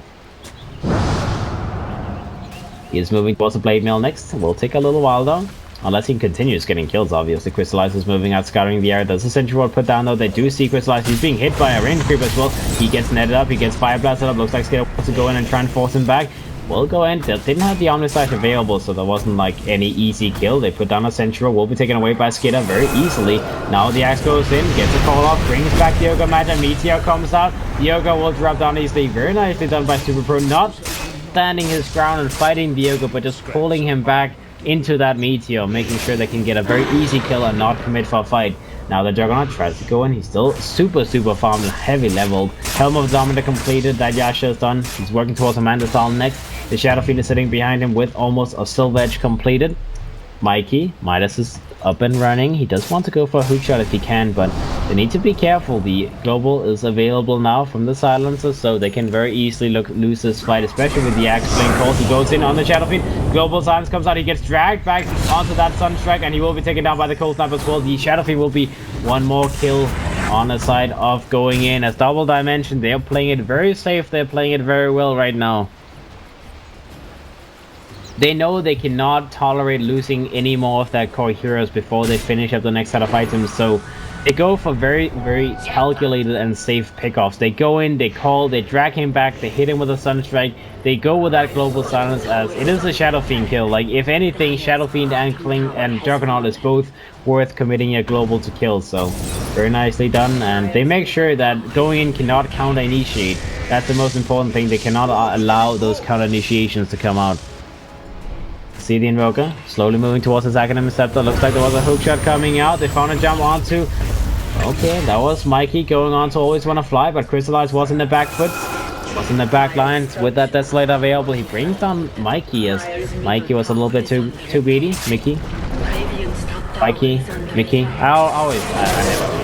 He's moving towards the blade mill next. Will take a little while though. Unless he continues getting kills, obviously. Crystallize is moving out, scouting the area. Does a Sentry Ward put down though? They do see Crystallize. He's being hit by a range creep as well. He gets netted up, he gets fire blasted up. Looks like Skater wants to go in and try and force him back. Will go in. They didn't have the Omnislash available, so there wasn't like any easy kill. They put down a Sentry Ward, will be taken away by Skater very easily. Now the axe goes in, gets a call off, brings back the Yoga Magic. Meteor comes out. The Yoga will drop down easily. Very nicely done by Super Pro. Not standing his ground and fighting the Yoga, but just pulling him back into that Meteor, making sure they can get a very easy kill and not commit for a fight. Now the Juggernaut tries to go in. He's still super farmed and heavy leveled. Helm of Dominator completed. That Yasha is done. He's working towards Amanda Sal next. The Shadow Fiend is sitting behind him with almost a Silver Edge completed. Midas is up and running. He does want to go for a hook shot if he can, but they need to be careful. The global is available now from the silencer, so they can very easily lose this fight, especially with the axe playing cold. He goes in on the Shadow Fiend. Global silence comes out. He gets dragged back onto that Sunstrike, and he will be taken down by the cold snap as well. The Shadow Fiend will be one more kill on the side of going in. As Double Dimension, they are playing it very safe. They're playing it very well right now. They know they cannot tolerate losing any more of their core heroes before they finish up the next set of items, so they go for very calculated and safe pickoffs. They go in, they call, they drag him back, they hit him with a Sunstrike, they go with that global silence as it is a Shadow Fiend kill. Like, if anything, Shadow Fiend and Kling and Juggernaut is both worth committing a global to kill, so very nicely done. And they make sure that going in cannot counter initiate. That's the most important thing. They cannot allow those counter initiations to come out. See the Invoker slowly moving towards his Academic Scepter. Looks like there was a hook shot coming out. They found a jump onto. Okay, that was Mikey going on to Always Wanna Fly, but Crystallize was in the back foot. Was in the back lines with that Desolator available. He brings down Mikey as Mikey was a little bit too beady. Mickey. Mickey. I never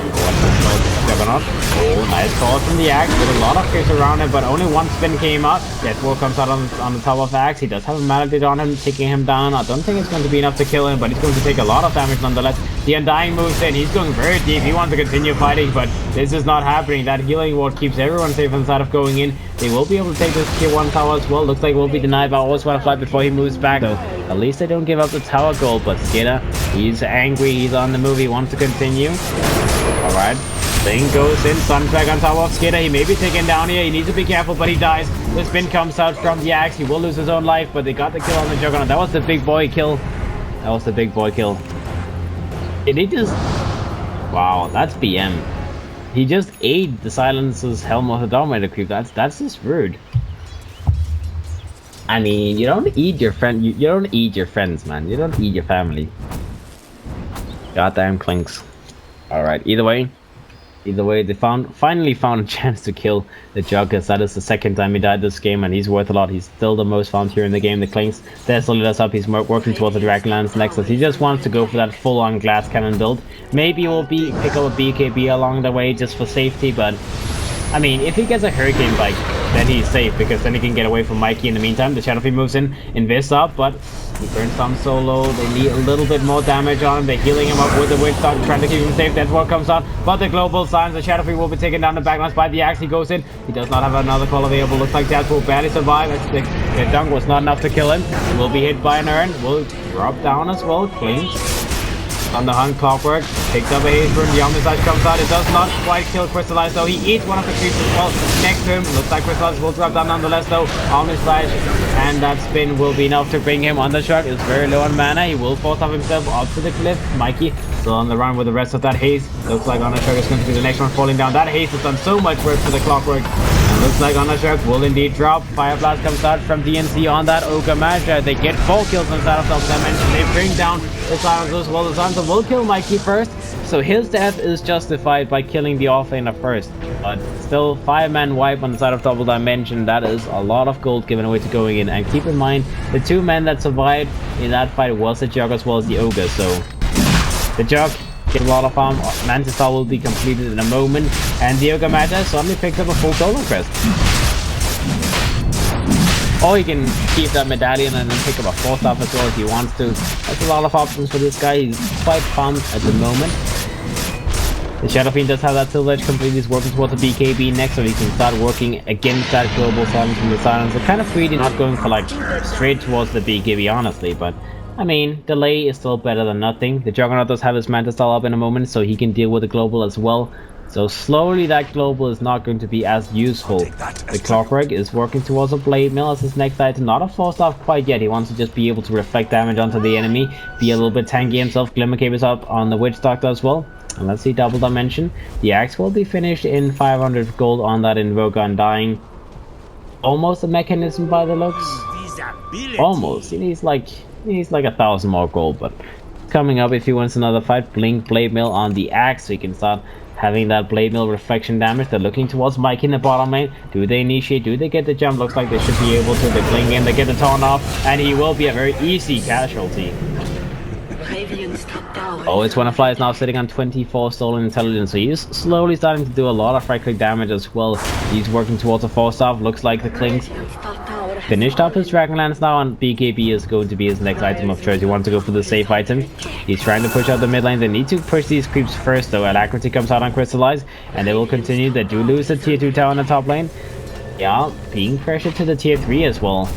Juggernaut. Oh, nice call from the axe with a lot of fish around it, but only one spin came out. Deathwall comes out on the top of the axe. He does have a Maledict on him, taking him down. I don't think it's going to be enough to kill him, but he's going to take a lot of damage nonetheless. The Undying moves in. He's going very deep. He wants to continue fighting, but this is not happening. That healing ward keeps everyone safe inside of going in. They will be able to take this tier 1 tower as well. Looks like will be denied by Always Wanna Fly before he moves back. So at least they don't give up the tower goal, but Skater, he's angry. He's on the move. He wants to continue. Alright. Thing goes in, Sunstrike on top of Skater. He may be taken down here. He needs to be careful, but he dies. The spin comes out from the axe. He will lose his own life, but they got the kill on the Juggernaut. That was the big boy kill. Did he just... Wow, that's BM. He just ate the Silencer's Helm of the Dominator creep. That's just rude. I mean, you don't eat your friend. You don't eat your friends, man. You don't eat your family. Goddamn Clinks. Alright, either way, they finally found a chance to kill the Juggers. That is the second time he died this game, and he's worth a lot. He's still the most farmed here in the game. The Clinks, Desolator's up. He's working towards the Dragonlance Nexus. He just wants to go for that full-on glass cannon build. Maybe we'll pick up a BKB along the way just for safety, but I mean, if he gets a Hurricane Bike, then he's safe, because then he can get away from Mikey in the meantime. The Shadow Fiend moves in, Invis up, but he burns down solo. They need a little bit more damage on him. They're healing him up with the Witch Dog, trying to keep him safe. That's what comes out. But the global signs, the Shadow Fiend will be taken down the backlines by the axe. He goes in. He does not have another call available. Looks like Jazz will barely survive. The dunk was not enough to kill him. He will be hit by an urn. Will drop down as well. Clean. On the hunt, Clockwork picks up a haze burn. The Omnislash comes out. It does not quite kill Crystallize though. He eats one of the creeps as well next to him. Looks like Crystallize will drop down nonetheless though. Omnislash and that spin will be enough to bring him. Undershock is very low on mana. He will force off himself up to the cliff. Mikey still on the run with the rest of that haze. Looks like Undershock is going to be the next one falling down. That haze has done so much work for the Clockwork. And Looks like Undershark will indeed drop. Fire Blast comes out from DNC on that Ogre Magi. They get 4 kills inside of Double Dimension. They bring down the Silencer as well. The Silencer will kill Mikey first, so his death is justified by killing the offlaner first. But still, 5-man wipe on the side of Double Dimension. That is a lot of gold given away to going in. And keep in mind, the 2 men that survived in that fight was the Jug as well as the Ogre. So the Jug get a lot of farm. Mantis Star will be completed in a moment, and the Ogre Magi suddenly picks up a full golden crest. Or he can keep that medallion and then pick up a 4-star as well if he wants to. That's a lot of options for this guy. He's quite farmed at the moment. The Shadow Fiend does have that silver edge completely. He's working towards the BKB next, so he can start working against that global silence from the silence. They're kind of greedy, not going for like straight towards the BKB, honestly, but I mean, delay is still better than nothing. The Juggernaut does have his Mantis Stall up in a moment, so he can deal with the global as well. So slowly that global is not going to be as useful. The Clockwork is working towards a Blade Mill as his next item. Not a 4-star quite yet. He wants to just be able to reflect damage onto the enemy, be a little bit tanky himself. Glimmer Cape is up on the Witch Doctor as well. And let's see Double Dimension. The axe will be finished in 500 gold on that Invoker Undying. Almost a mechanism by the looks. Almost. He needs like 1,000 more gold, but coming up if he wants another fight. Blink Blade Mill on the axe, so he can start having that Blade Mill reflection damage. They're looking towards Mike in the bottom lane. Do they initiate? Do they get the jump? Looks like they should be able to. They blink in, they get the taunt off, and he will be a very easy casualty. Oh, it's Fly is now sitting on 24 stolen intelligence, so he's slowly starting to do a lot of right-click damage as well. He's working towards a 4-star. Looks like the Klings finished up his Dragonlance now, and BKB is going to be his next item of choice. He wants to go for the safe item. He's trying to push out the mid lane. They need to push these creeps first, though. Alacrity comes out on Crystallize, and they will continue. They do lose the tier 2 tower in the top lane. Yeah, being pressured to the tier 3 as well.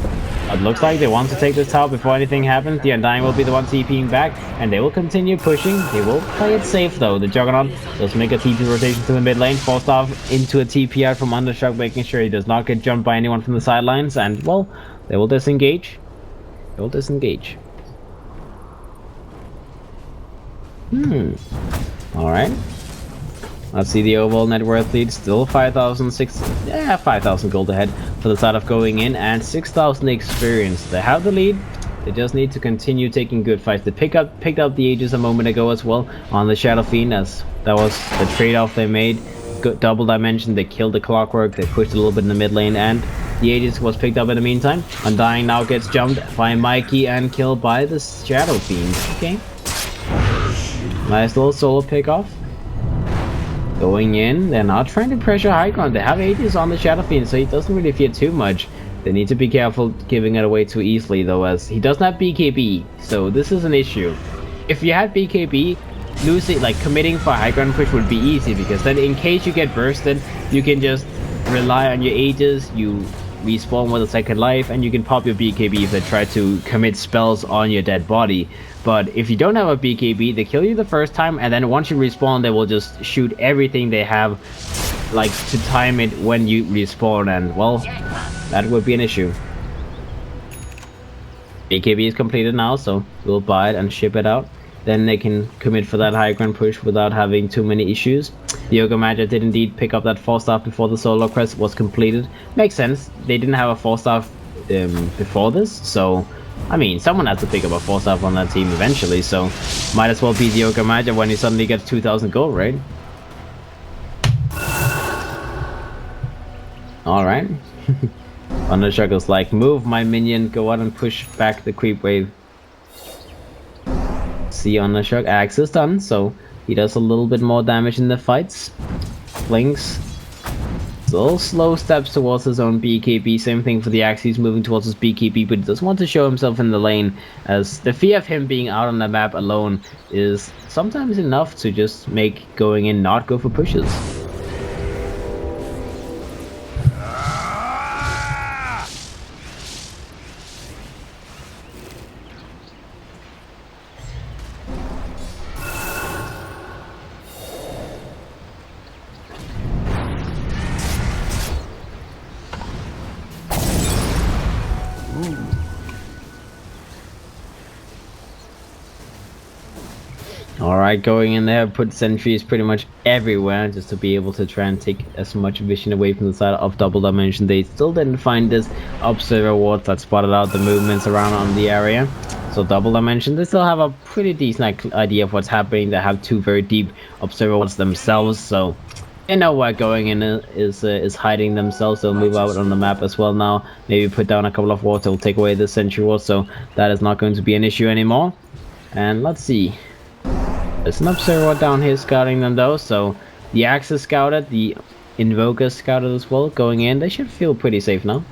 It looks like they want to take this tower before anything happens. The Undying will be the one TPing back, and they will continue pushing. They will play it safe though. The Juggernaut does make a TP rotation to the mid lane, forced off into a TP out from Undershock, making sure he does not get jumped by anyone from the sidelines, and well, they will disengage. They will disengage. Alright. Let's see the overall net worth lead, still 5,000 gold ahead for the side of going in, and 6,000 experience. They have the lead, they just need to continue taking good fights. They picked up the Aegis a moment ago as well on the Shadow Fiend, as that was the trade-off they made. Good Double Dimension, they killed the Clockwork, they pushed a little bit in the mid lane, and the Aegis was picked up in the meantime. Undying now gets jumped by Mikey and killed by the Shadow Fiend. Okay. Nice little solo pick off. Going in, they're not trying to pressure high ground. They have Aegis on the Shadow Fiend, so he doesn't really fear too much. They need to be careful giving it away too easily though, as he doesn't have BKB, so this is an issue. If you had BKB, losing, like committing for high ground push would be easy, because then in case you get bursted, you can just rely on your Aegis, you respawn with a second life, and you can pop your BKB if they try to commit spells on your dead body. But if you don't have a BKB, they kill you the first time, and then once you respawn, they will just shoot everything they have, like to time it when you respawn, and well, that would be an issue. BKB is completed now, so we'll buy it and ship it out. Then they can commit for that high ground push without having too many issues. The Ogre Magi did indeed pick up that 4-star before the solo quest was completed. Makes sense, they didn't have a 4-star before this, so I mean, someone has to pick up a 4-star on that team eventually, so might as well be the Ogre Magi when he suddenly gets 2,000 gold, right? Alright. Undershock is like, move my minion, go out and push back the creep wave. See, Undershock, axe is done, so he does a little bit more damage in the fights. Blinks. Still slow steps towards his own BKB. Same thing for the axe, he's moving towards his BKB, but he does want to show himself in the lane, as the fear of him being out on the map alone is sometimes enough to just make going in not go for pushes. Alright, going in there, put sentries pretty much everywhere just to be able to try and take as much vision away from the side of Double Dimension. They still didn't find this observer ward that spotted out the movements around on the area. So Double Dimension, they still have a pretty decent idea of what's happening. They have two very deep observer wards themselves, so they know where going in is hiding themselves. They'll move out on the map as well now. Maybe put down a couple of wards. They'll take away the sentry ward, so that is not going to be an issue anymore. And let's see. There's an observer down here scouting them though, so the Axe is scouted, the Invoker is scouted as well. Going in, they should feel pretty safe now.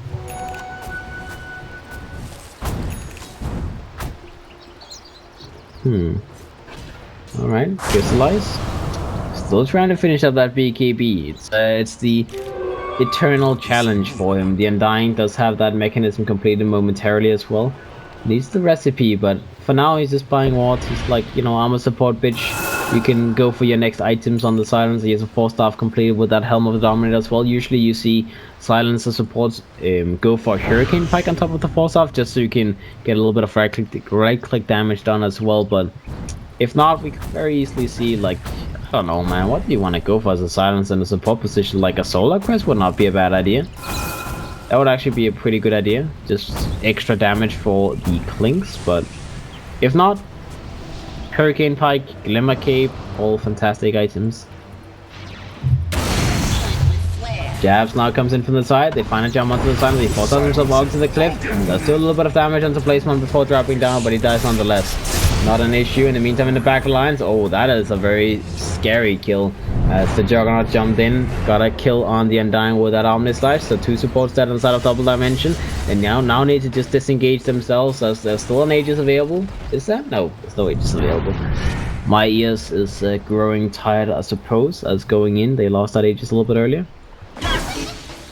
Alright, Crystallize. Still trying to finish up that BKB. It's the eternal challenge for him. The Undying does have that mechanism completed momentarily as well. Needs the recipe, but for now he's just buying wards. He's like, you know, I'm a support bitch. You can go for your next items on the Silence. He has a 4-staff completed with that Helm of the Dominator as well. Usually you see Silencer supports go for a Hurricane Pike on top of the 4-staff, just so you can get a little bit of right click damage done as well. But if not, we can very easily see, like, I don't know, man, what do you want to go for as a Silence in a support position? Like a Solar Crest would not be a bad idea. That would actually be a pretty good idea. Just extra damage for the Clinks, but if not, Hurricane Pike, Glimmer Cape, all fantastic items. Jabs now comes in from the side. They finally jump onto the side. They force themselves onto the cliff. Does do a little bit of damage onto placement before dropping down, but he dies nonetheless. Not an issue. In the meantime, in the back lines, oh, that is a very scary kill. As the Juggernaut jumped in, got a kill on the Undying with that Omnislash. So 2 supports dead on the side of Double Dimension. And now need to just disengage themselves, as there's still an Aegis available. Is there? No, there's no Aegis available. My ears is growing tired, I suppose, as going in. They lost that Aegis a little bit earlier.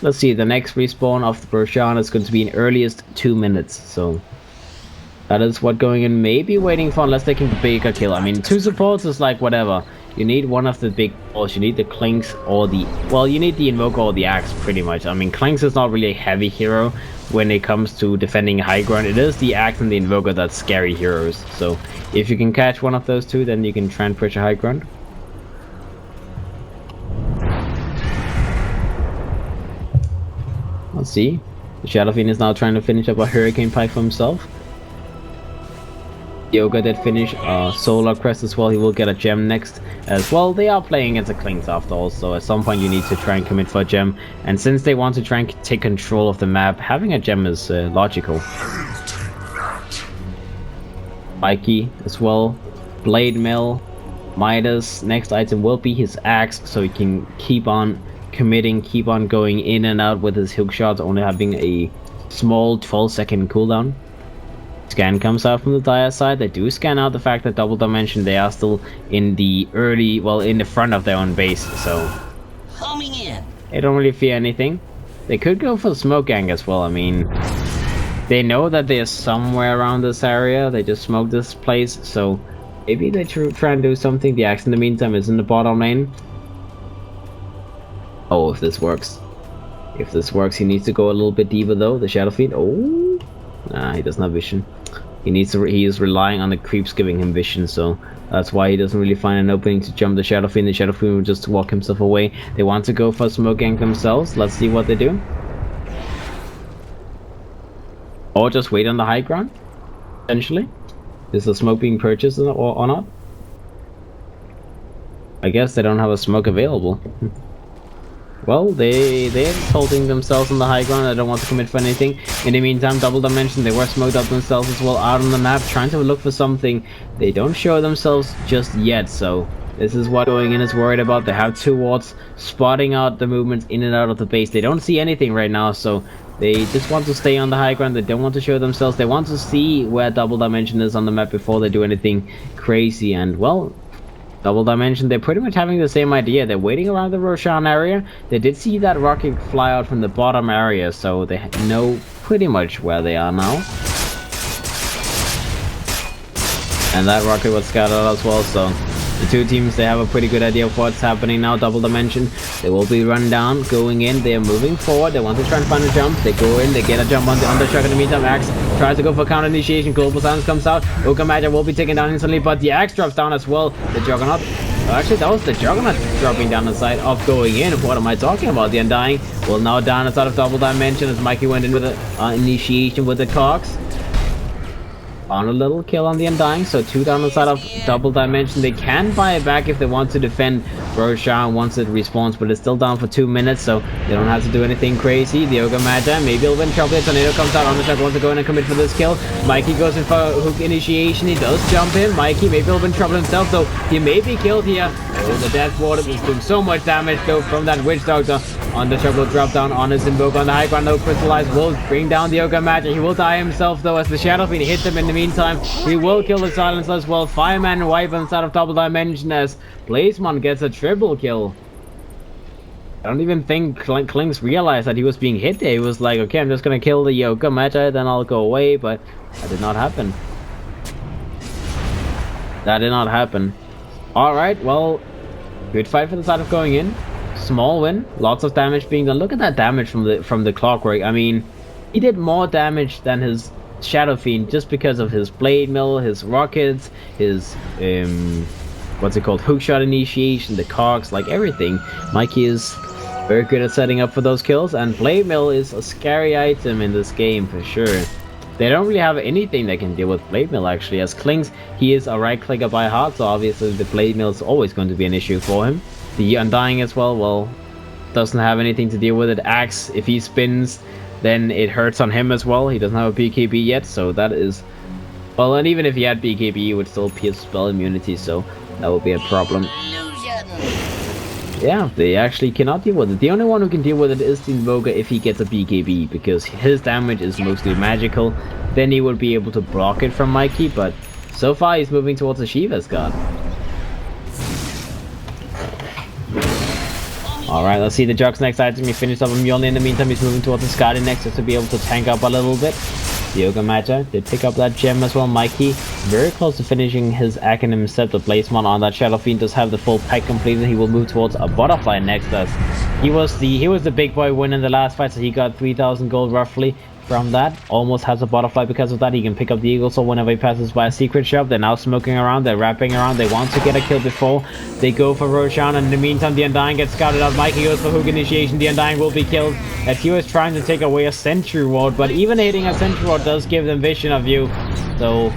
Let's see, the next respawn of the Roshan is going to be in earliest 2 minutes. So that is what going in may be waiting for, unless they can bigger kill. I mean, 2 supports is like whatever. You need one of the big balls. You need the Clinks or the... Well, you need the Invoker or the Axe, pretty much. I mean, Clinks is not really a heavy hero when it comes to defending high ground. It is the Axe and the Invoker that's scary heroes. So, if you can catch one of those 2, then you can try and pressure high ground. Let's see. The Shadow Fiend is now trying to finish up a Hurricane Pike for himself. Yoga did finish Solar Crest as well. He will get a gem next as well. They are playing against the Clinks after all, so at some point you need to try and commit for a gem. And since they want to try and take control of the map, having a gem is logical. Mikey as well. Blade Mill. Midas. Next item will be his Axe, so he can keep on committing, keep on going in and out with his hook shots, only having a small 12-second cooldown. Scan comes out from the Dire side. They do scan out the fact that Double Dimension, they are still in the early, well, in the front of their own base, so Homing in. they don't really fear anything. They could go for the Smoke Gang as well. I mean, they know that they're somewhere around this area. They just smoked this place, so maybe they try and do something. The Axe in the meantime is in the bottom lane. Oh, if this works. If this works, he needs to go a little bit deeper though. The Shadow Fiend, oh, nah, he doesn't have vision. He is relying on the creeps giving him vision, so that's why he doesn't really find an opening to jump the Shadow Fiend. The Shadow Fiend will just walk himself away. They want to go for Smoke Gang themselves. Let's see what they do. Or just wait on the high ground, essentially. Is the smoke being purchased or not? I guess they don't have a smoke available. Well, they're holding themselves on the high ground. They don't want to commit for anything. In the meantime, Double Dimension, they were smoked up themselves as well out on the map, trying to look for something. They don't show themselves just yet, so this is what going in is worried about. They have 2 wards spotting out the movements in and out of the base. They don't see anything right now, so they just want to stay on the high ground. They don't want to show themselves. They want to see where Double Dimension is on the map before they do anything crazy. And well, Double Dimension, they're pretty much having the same idea. They're waiting around the Roshan area. They did see that rocket fly out from the bottom area, so they know pretty much where they are now. And that rocket was scattered out as well, so the 2 teams, they have a pretty good idea of what's happening now. Double Dimension, they will be run down, going in. They are moving forward. They want to try and find a jump. They go in, they get a jump on the undershock. In the meantime, Axe tries to go for counter initiation. Global Silence comes out. Okamaja will be taken down instantly, but the axe drops down as well. The Juggernaut. Actually, that was the Juggernaut dropping down the side of going in. What am I talking about? The Undying will now down inside of Double Dimension as Mikey went in with the initiation with the Cogs. Found a little kill on the Undying, so 2 down the side of Double Dimension. They can buy it back if they want to defend Roshan once it respawns, but it's still down for 2 minutes, so they don't have to do anything crazy. The Ogre Magi maybe a little bit in trouble. The Tornado comes out on the track, wants to go in and commit for this kill. Mikey goes in for hook initiation. He does jump in. Mikey maybe a little bit in trouble himself, though. He may be killed here. Oh, the Death Water is doing so much damage, though, from that Witch Doctor. On the triple drop down on his Invoke on the high ground, though. Crystallize will bring down the Ogre Magi. He will die himself, though, as the Shadow Fiend hits him in the meantime. He will kill the Silencer as well. Fireman wipe inside of Double Dimension as Blazeman gets a triple kill. I don't even think Klings realized that he was being hit there. He was like, okay, I'm just gonna kill the Ogre Magi, then I'll go away, but that did not happen. That did not happen. Alright, well, good fight for the side of going in. Small win, lots of damage being done. Look at that damage from the Clockwork. I mean, he did more damage than his Shadow Fiend just because of his Blade Mill, his rockets, his what's it called, hookshot initiation, the cogs, like everything. Mikey is very good at setting up for those kills, and Blade Mill is a scary item in this game for sure. They don't really have anything that can deal with Blade Mill actually. As Klings, he is a right clicker by heart, so obviously the Blade Mill is always going to be an issue for him. The Undying as well, doesn't have anything to deal with it. Axe, if he spins, then it hurts on him as well. He doesn't have a BKB yet, so that is... Well, and even if he had BKB, he would still pierce spell immunity, so that would be a problem. Yeah, they actually cannot deal with it. The only one who can deal with it is the Invoker if he gets a BKB, because his damage is mostly magical. Then he would be able to block it from Mikey, but so far he's moving towards the Shiva's God. Alright, let's see the Jug's next item. He finished up a Mjolnir. In the meantime, he's moving towards the Skadi next just to be able to tank up a little bit. The Ogre Magi did pick up that gem as well. Mikey very close to finishing his Acronym Scepter. Blazemon on that Shadow Fiend does have the full pack completed. He will move towards a Butterfly next as he was the big boy win in the last fight, so he got 3,000 gold roughly from that. Almost has a Butterfly because of that. He can pick up the Eagle, so whenever he passes by a secret shop, they're now smoking around, they're wrapping around, they want to get a kill before they go for Roshan, and in the meantime the Undying gets scouted out. Mikey goes for hook initiation. The Undying will be killed as he was trying to take away a Sentry Ward, but even hitting a Sentry Ward does give them vision of you, so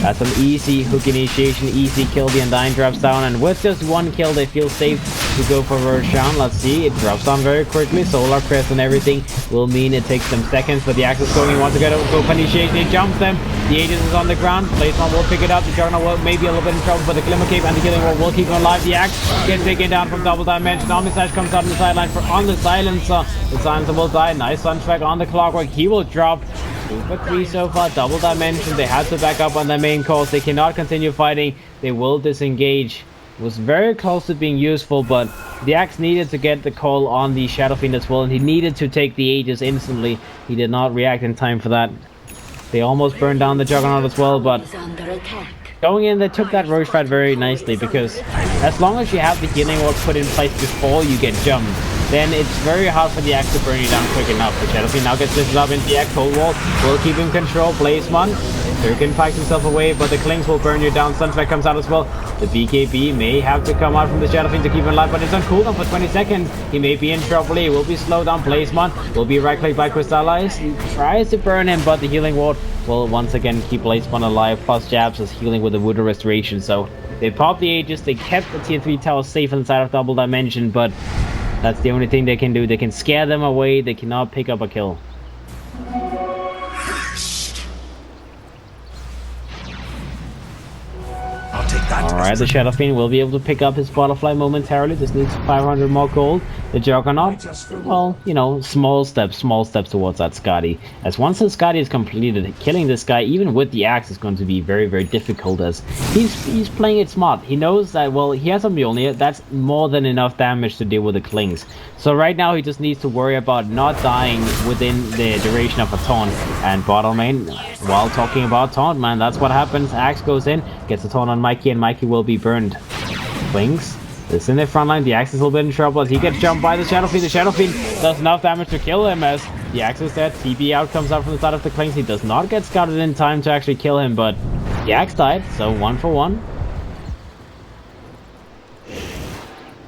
that's an easy hook initiation, easy kill. The Undying drops down, and with just one kill they feel safe to go for Roshan. Let's see, it drops down very quickly. Solar Crest and everything will mean it takes them seconds, but the Axis going, he wants to go for initiation, he jumps them. The Aegis is on the ground, Blazeman will pick it up. The Juggernaut will maybe a little bit in trouble, but the Glimmer Cape and the Killing Wall will keep him alive. The Axe gets taken down from Double Dimension. Omnislash comes out on the sideline on the Silencer. The Silencer will die. Nice Sunstrike on the Clockwork. He will drop. 2 for 3 so far. Double Dimension, they had to back up on their main course. They cannot continue fighting. They will disengage. It was very close to being useful, but the Axe needed to get the call on the Shadow Fiend as well, and he needed to take the Aegis instantly. He did not react in time for that. They almost burned down the Juggernaut as well, but going in, they took that Roche fight very nicely, because as long as you have the healing ward put in place before you get jumped, then it's very hard for the Axe to burn you down quick enough. The Shadow Fiend now gets lifted up into the Axe. Cold Wall will keep him control. Blazeman, Durkin packs himself away, but the Klings will burn you down. Sunstrike comes out as well. The BKB may have to come out from the Shadow Fiend to keep him alive, but it's on cooldown for 20 seconds. He may be in trouble. He will be slowed down. Blazeman will be right-clicked by Crystallize. He tries to burn him, but the healing ward will once again keep Blazeman alive, plus jabs is healing with the Voodoo Restoration. So they popped the Aegis. They kept the tier 3 tower safe inside of Double Dimension, but that's the only thing they can do. They can scare them away. They cannot pick up a kill. Alright, the Shadow Fiend will be able to pick up his Butterfly momentarily. Just needs 500 more gold. The Juggernaut, well, you know, small steps towards that Skadi. As once the Skadi is completed, killing this guy, even with the Axe, is going to be very, very difficult, as he's playing it smart. He knows that, well, he has a Mjolnir. That's more than enough damage to deal with the Klings. So right now, he just needs to worry about not dying within the duration of a taunt. And bottom lane, while talking about taunt, man, that's what happens. Axe goes in, gets a taunt on Mikey, and Mikey will be burned. Klings It's in the front line. The Axe is a little bit in trouble as he gets jumped by the Shadow Fiend. The Shadow Fiend does enough damage to kill him as the Axe is dead. TB out comes out from the side of the Klings. He does not get scouted in time to actually kill him, but the Axe died, so 1 for 1.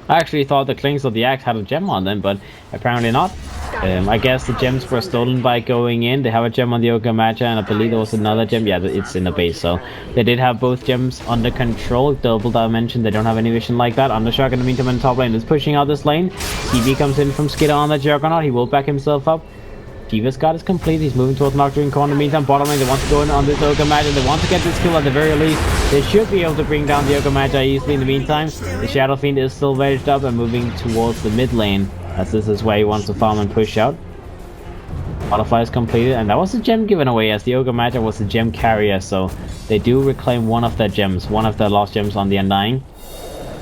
I actually thought the Klings of the Axe had a gem on them, but apparently not. I guess the gems were stolen by going in. They have a gem on the Ogre Magi, and I believe there was another gem. Yeah, it's in the base, so they did have both gems under control. Double Dimension, they don't have any vision like that. Undershock in the meantime in the top lane is pushing out this lane. TV comes in from Skidder on the Juggernaut. He will back himself up. Diva's guard is complete. He's moving towards Nocturne Core in the meantime. Bottom lane, they want to go in on this Ogre Magi. They want to get this kill at the very least. They should be able to bring down the Ogre Magi easily in the meantime. The Shadow Fiend is still raged up and moving towards the mid lane, as this is where he wants to farm and push out. Butterfly is completed, and that was a gem given away as the Ogre Magi was the gem carrier, so they do reclaim one of their gems, one of their lost gems on the Undying.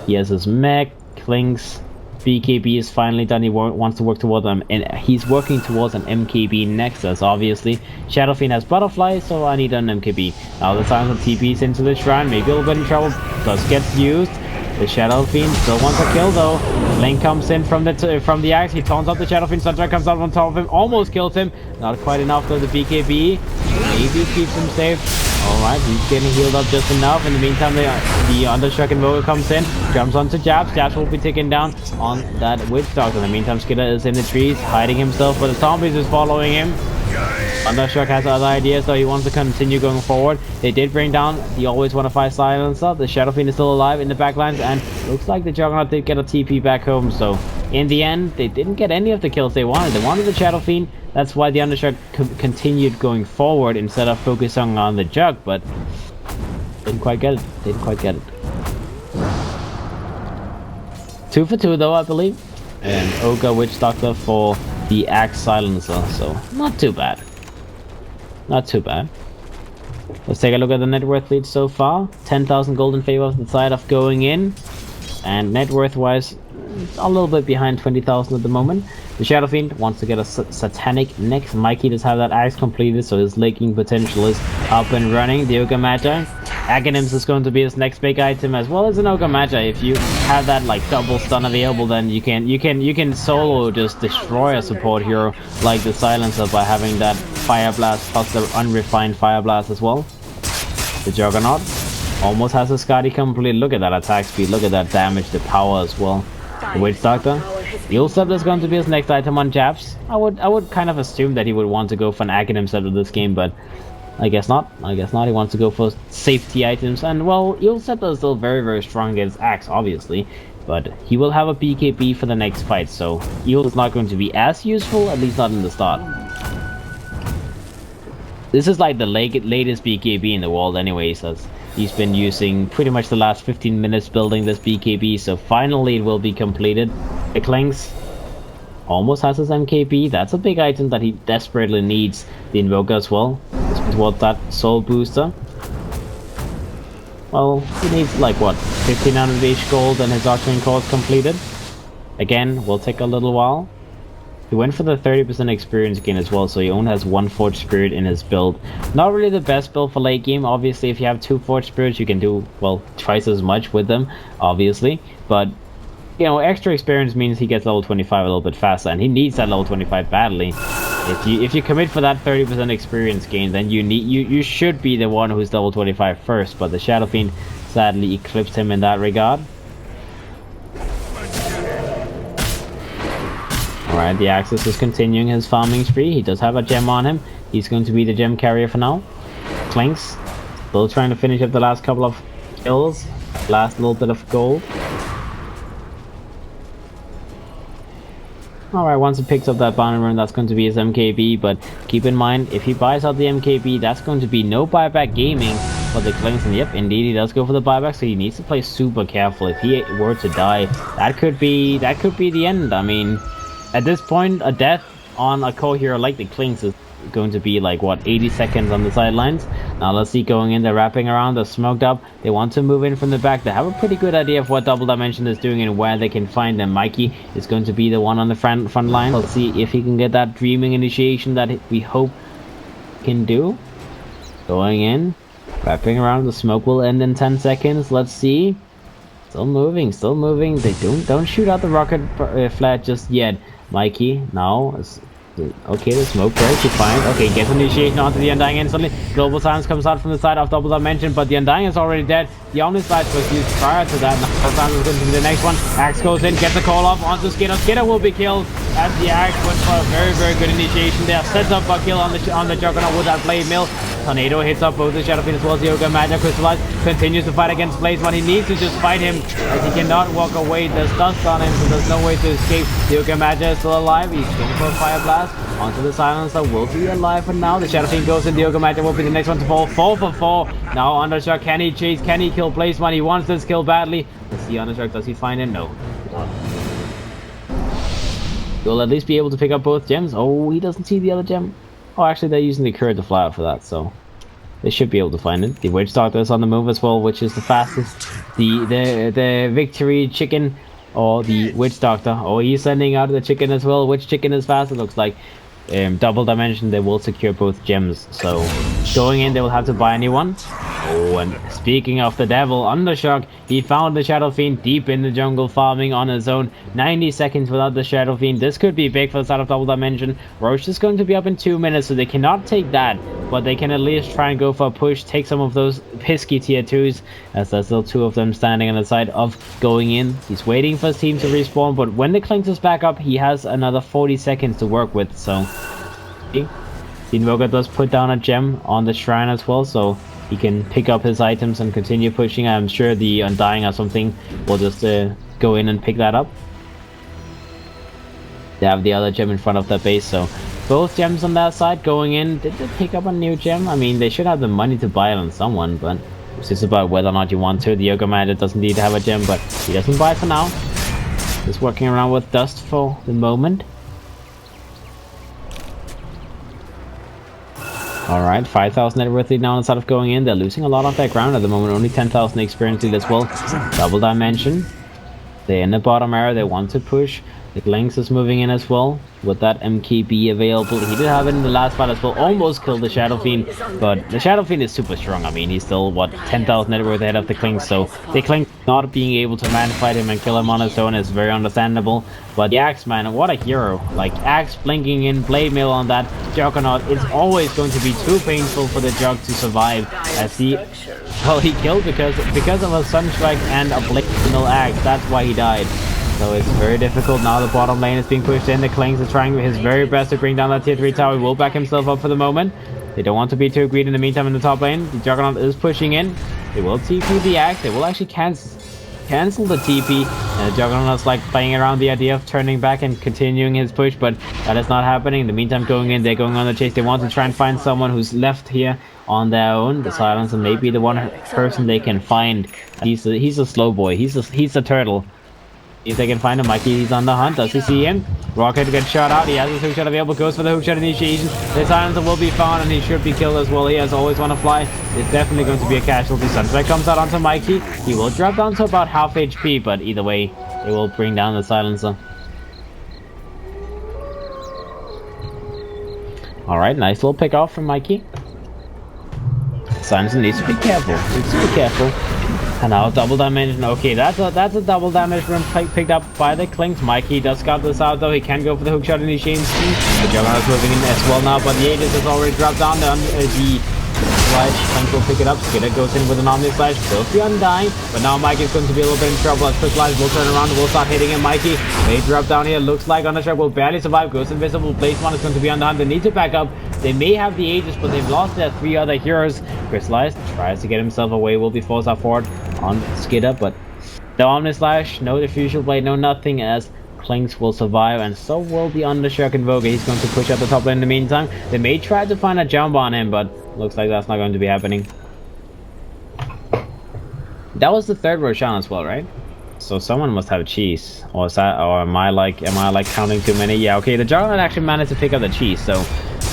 He has his mech, Klings, BKB is finally done. He wants to work towards them, and he's working towards an MKB Nexus, obviously. Shadow Fiend has Butterfly, so I need an MKB. Now the time of TPs into the shrine, maybe a little bit in trouble, does get used. The Shadow Fiend still wants a kill though. Link comes in from the Axe. He taunts out the Shadow Fiend. Sunshine comes out on top of him. Almost kills him. Not quite enough though. The BKB maybe keeps him safe. Alright, he's getting healed up just enough. In the meantime, the Undershock Invoker comes in. Jumps onto Jabs. Jabs will be taken down on that Witch Doctor. In the meantime, Skidder is in the trees, hiding himself, but the zombies is following him. Undershock has other ideas, though he wants to continue going forward. They did bring down the always want to fight Silencer. The Shadow Fiend is still alive in the backlines, and looks like the Juggernaut did get a TP back home. So in the end, they didn't get any of the kills they wanted. They wanted the Shadow Fiend. That's why the Undershock continued going forward instead of focusing on the Jug, but didn't quite get it. Didn't quite get it. 2 for 2 though, I believe. And Ogre Witch Doctor for the Axe Silencer, so not too bad. Not too bad. Let's take a look at the net worth lead so far. 10,000 gold in favor of the side of going in. And net worth wise, it's a little bit behind 20,000 at the moment. The Shadow Fiend wants to get a Satanic Next. Mikey does have that Axe completed, so his laking potential is up and running. The Ogre Magi. Aghanim's is going to be his next big item, as well as an Ogre Magi. If you have that like double stun available, then you can solo just destroy a support hero like the Silencer by having that Fire Blast plus the unrefined Fire Blast as well. The Juggernaut almost has a Skadi complete. Look at that attack speed, look at that damage, the power as well. The Witch Doctor. You'll Scepter is going to be his next item on Jabs. I would kind of assume that he would want to go for an Aghanim Scepter this game, but I guess not. I guess not. He wants to go for safety items. And, well, You'll Scepter is still very, very strong against Axe, obviously. But he will have a BKB for the next fight, so Eel is not going to be as useful, at least not in the start. This is like the latest BKB in the world anyways, as he's been using pretty much the last 15 minutes building this BKB, so finally it will be completed. The Klings almost has his MKB. That's a big item that he desperately needs. The Invoker as well. Towards that soul booster. Well, he needs like what, 1500 each gold, and his Archering Core is completed. Again, will take a little while. He went for the 30% experience gain as well, so he only has 1 Forged Spirit in his build. Not really the best build for late game. Obviously, if you have 2 Forged Spirits, you can do, well, twice as much with them, obviously. But, you know, extra experience means he gets level 25 a little bit faster, and he needs that level 25 badly. If you commit for that 30% experience gain, then you should be the one who's level 25 first, but the Shadow Fiend sadly eclipsed him in that regard. Alright, the Axis is continuing his farming spree. He does have a gem on him. He's going to be the gem carrier for now. Klings still trying to finish up the last couple of kills. Last little bit of gold. Alright, once he picks up that bounty run, that's going to be his MKB, but keep in mind, if he buys out the MKB, that's going to be no buyback gaming for the Klings, and yep, indeed he does go for the buyback, so he needs to play super careful. If he were to die, that could be the end. I mean, at this point, a death on a core hero like the Klings is going to be like, what, 80 seconds on the sidelines. Now let's see, going in, they're wrapping around, they're smoked up, they want to move in from the back. They have a pretty good idea of what Double Dimension is doing and where they can find them. Mikey is going to be the one on the front line. Let's see if he can get that Dreaming Initiation that we hope he can do. Going in, wrapping around, the smoke will end in 10 seconds. Let's see. Still moving, still moving. They don't shoot out the rocket flat just yet. Mikey now is okay. The smoke break, you find. Okay, gets initiation onto the Undying instantly. Global Silence comes out from the side of Double Dimension, but the Undying is already dead. The Omni Slash was used prior to that. Now Silence is going to be the next one. Axe goes in, gets a call off onto Skitter. Skitter will be killed as the Axe went for a very good initiation there. Sets up a kill on the Juggernaut with that Blade Mill. Tornado hits up both the Shadow Fiend as well as the Yoga Magic. Crystallize continues to fight against Blaze, but he needs to just fight him as he cannot walk away. There's dust on him, so there's no way to escape. The Yoga Magic is still alive. He's going for a Fire Blast onto the Silencer. Will be alive for now. The Shadow Fiend goes in. The Yoga Magic will be the next one to fall. 4 for 4. Now Undershock, can he chase? Can he kill Blaze? He wants this kill badly. Let's see Undershock. Does he find him? No. He'll at least be able to pick up both gems. Oh, he doesn't see the other gem. Oh, actually, they're using the Courier to fly out for that, so they should be able to find it. The Witch Doctor is on the move as well, which is the fastest. The Victory Chicken, or the Witch Doctor. Oh, he's sending out the chicken as well. Which chicken is fast? It looks like Double Dimension. They will secure both gems, so going in, they will have to buy a new one. Oh, and speaking of the devil, Undershock, he found the Shadow Fiend deep in the jungle farming on his own. 90 seconds without the Shadow Fiend. This could be big for the side of Double Dimension. Roche is going to be up in 2 minutes, so they cannot take that, but they can at least try and go for a push, take some of those pisky tier 2s, as there's still 2 of them standing on the side of going in. He's waiting for his team to respawn, but when the Clinks is back up, he has another 40 seconds to work with, so the Invoker does put down a gem on the shrine as well, so he can pick up his items and continue pushing. I'm sure the Undying or something will just go in and pick that up. They have the other gem in front of their base, so both gems on that side going in. Did they pick up a new gem? I mean, they should have the money to buy it on someone, but it's just about whether or not you want to. The Yoga Man doesn't need to have a gem, but he doesn't buy it for now. Just working around with dust for the moment. Alright, 5,000 net worth lead now instead of going in. They're losing a lot of their ground at the moment. Only 10,000 experience lead as well. Double Dimension. They're in the bottom area. They want to push. The Lynx is moving in as well with that MKB available. He did have it in the last fight as well. Almost killed the Shadow Fiend, but the Shadow Fiend is super strong. I mean, he's still, what, 10,000 net worth ahead of the Clink, so the Clink not being able to man fight him and kill him on his own is very understandable. But the Axe, man, what a hero. Like, Axe blinking in, Blade Mail on that Juggernaut. It's always going to be too painful for the Jug to survive, as he, well, he killed because of a Sunstrike and a Blade Mail Axe. That's why he died. So it's very difficult. Now the bottom lane is being pushed in. The Clings is trying his very best to bring down that tier 3 tower. He will back himself up for the moment. They don't want to be too greedy in the meantime in the top lane. The Juggernaut is pushing in. They will TP the Axe. They will actually cancel the TP. And the Juggernaut is like playing around the idea of turning back and continuing his push, but that is not happening. In the meantime, going in, they're going on the chase. They want to try and find someone who's left here on their own. The Silencer may be the one person they can find. He's a slow boy. He's a turtle. If they can find him, Mikey, he's on the hunt. Does he see him? Rocket gets shot out. He has his hookshot available. Goes for the hookshot initiation. The Silencer will be found, and he should be killed as well. He has always want to fly. It's definitely going to be a casualty. Sunstrike comes out onto Mikey. He will drop down to about half HP, but either way, it will bring down the Silencer. Alright, nice little pick off from Mikey. Silencer needs to be careful. And now Double Dimension. Okay, that's a double damage run picked up by the Clinks. Mikey does scout this out though. He can go for the hookshot initiation. The Juggernaut's moving in as well now, but the Aegis has already dropped down. The Slash Clink will pick it up. Skitter goes in with an Omni Slash. Still the Undying, but now Mikey's going to be a little bit in trouble as Crystallize will turn around and will start hitting him. Mikey may drop down here. Looks like Undershock will barely survive. Goes invisible. Blaze1 is going to be on the hunt. They need to back up. They may have the Aegis, but they've lost their 3 other heroes. Crystallize tries to get himself away. Will be forced out forward on Skitter, but the Omni Slash, no Diffusion Blade, no nothing, as Clinks will survive, and so will the Undershock and Vega. He's going to push up the top lane in the meantime. They may try to find a jump on him, but looks like that's not going to be happening. That was the 3rd Roshan as well, right? So someone must have cheese, or is that, or am I like counting too many? Yeah, okay, the Juggernaut actually managed to pick up the cheese, so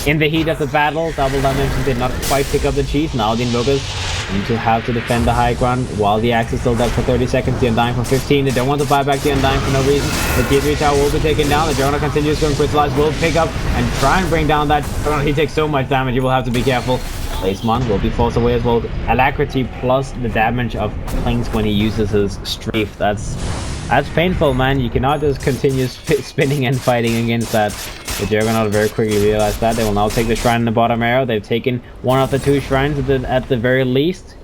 in the heat of the battle, Double Dimension did not quite pick up the cheese. Now the Invokers need to have to defend the high ground while the Axe is still dead for 30 seconds. The Undying for 15. They don't want to buy back the Undying for no reason. The tier 3 tower will be taken down. The Juggernaut continues going. Crystallize will pick up and try and bring down that Juggernaut. He takes so much damage, you will have to be careful. Placemon will be forced away as well. Alacrity plus the damage of Clinks when he uses his strafe. That's painful, man. You cannot just continue spinning and fighting against that. The Juggernaut very quickly realized that. They will now take the shrine in the bottom area. They've taken one of the 2 shrines at the very least.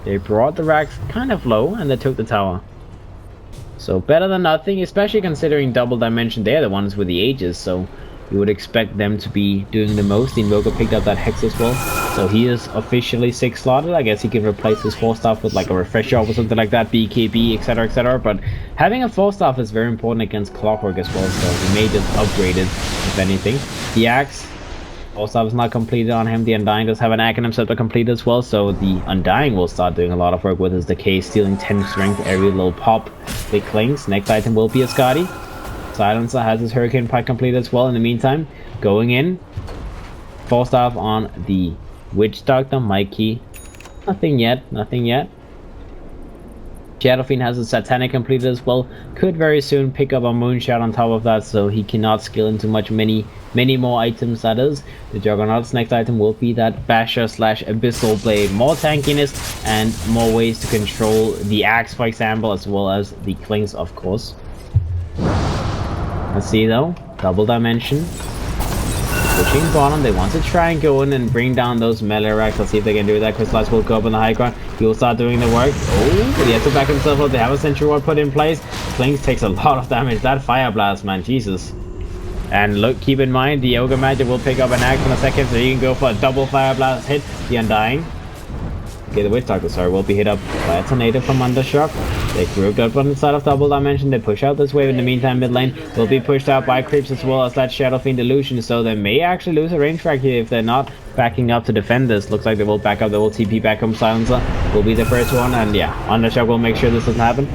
They brought the racks kind of low and they took the tower. So better than nothing, especially considering Double Dimension. They're the ones with the Aegis, so you would expect them to be doing the most. The Invoker picked up that Hex as well, so he is officially 6 slotted. I guess he can replace his 4-staff with like a Refresh Orb or something like that, BKB, etc, etc. But having a 4-staff is very important against Clockwork as well, so he may just upgrade it if anything. The Axe, 4-staff is not completed on him. The Undying does have an Acronym Scepter complete as well, so the Undying will start doing a lot of work with his Decay, stealing 10 strength every little pop. Big Clings. Next item will be a Scotty. Silencer has his Hurricane Pike complete as well. In the meantime, going in, 4-staff on the Witch Doctor, Mikey. Nothing yet, nothing yet. Shadow Fiend has his Satanic completed as well. Could very soon pick up a Moonshot on top of that, so he cannot skill into many more items. That is, the Juggernaut's next item will be that Basher / Abyssal Blade. More tankiness and more ways to control the Axe, for example, as well as the Clings, of course. Let's see though, Double Dimension pushing bottom. They want to try and go in and bring down those melee racks. Let's see if they can do that. Crystallize will go up on the high ground. He will start doing the work. Oh, but he has to back himself up. They have a Sentry Ward put in place. Clings takes a lot of damage. That Fire Blast, man, Jesus. And look, keep in mind, the Ogre Magic will pick up an axe in a second, so you can go for a double Fire Blast hit. The Undying. Okay, the Witch Doctor, sorry, will be hit up by a Tornado from Undershock. They grouped up on the side of Double Dimension. They push out this wave. In the meantime, mid lane will be pushed out by creeps as well as that Shadow Fiend Illusion. So they may actually lose a range track here if they're not backing up to defend this. Looks like they will back up. They will TP back home. Silencer will be the first one. And yeah, Undershock will make sure this doesn't happen.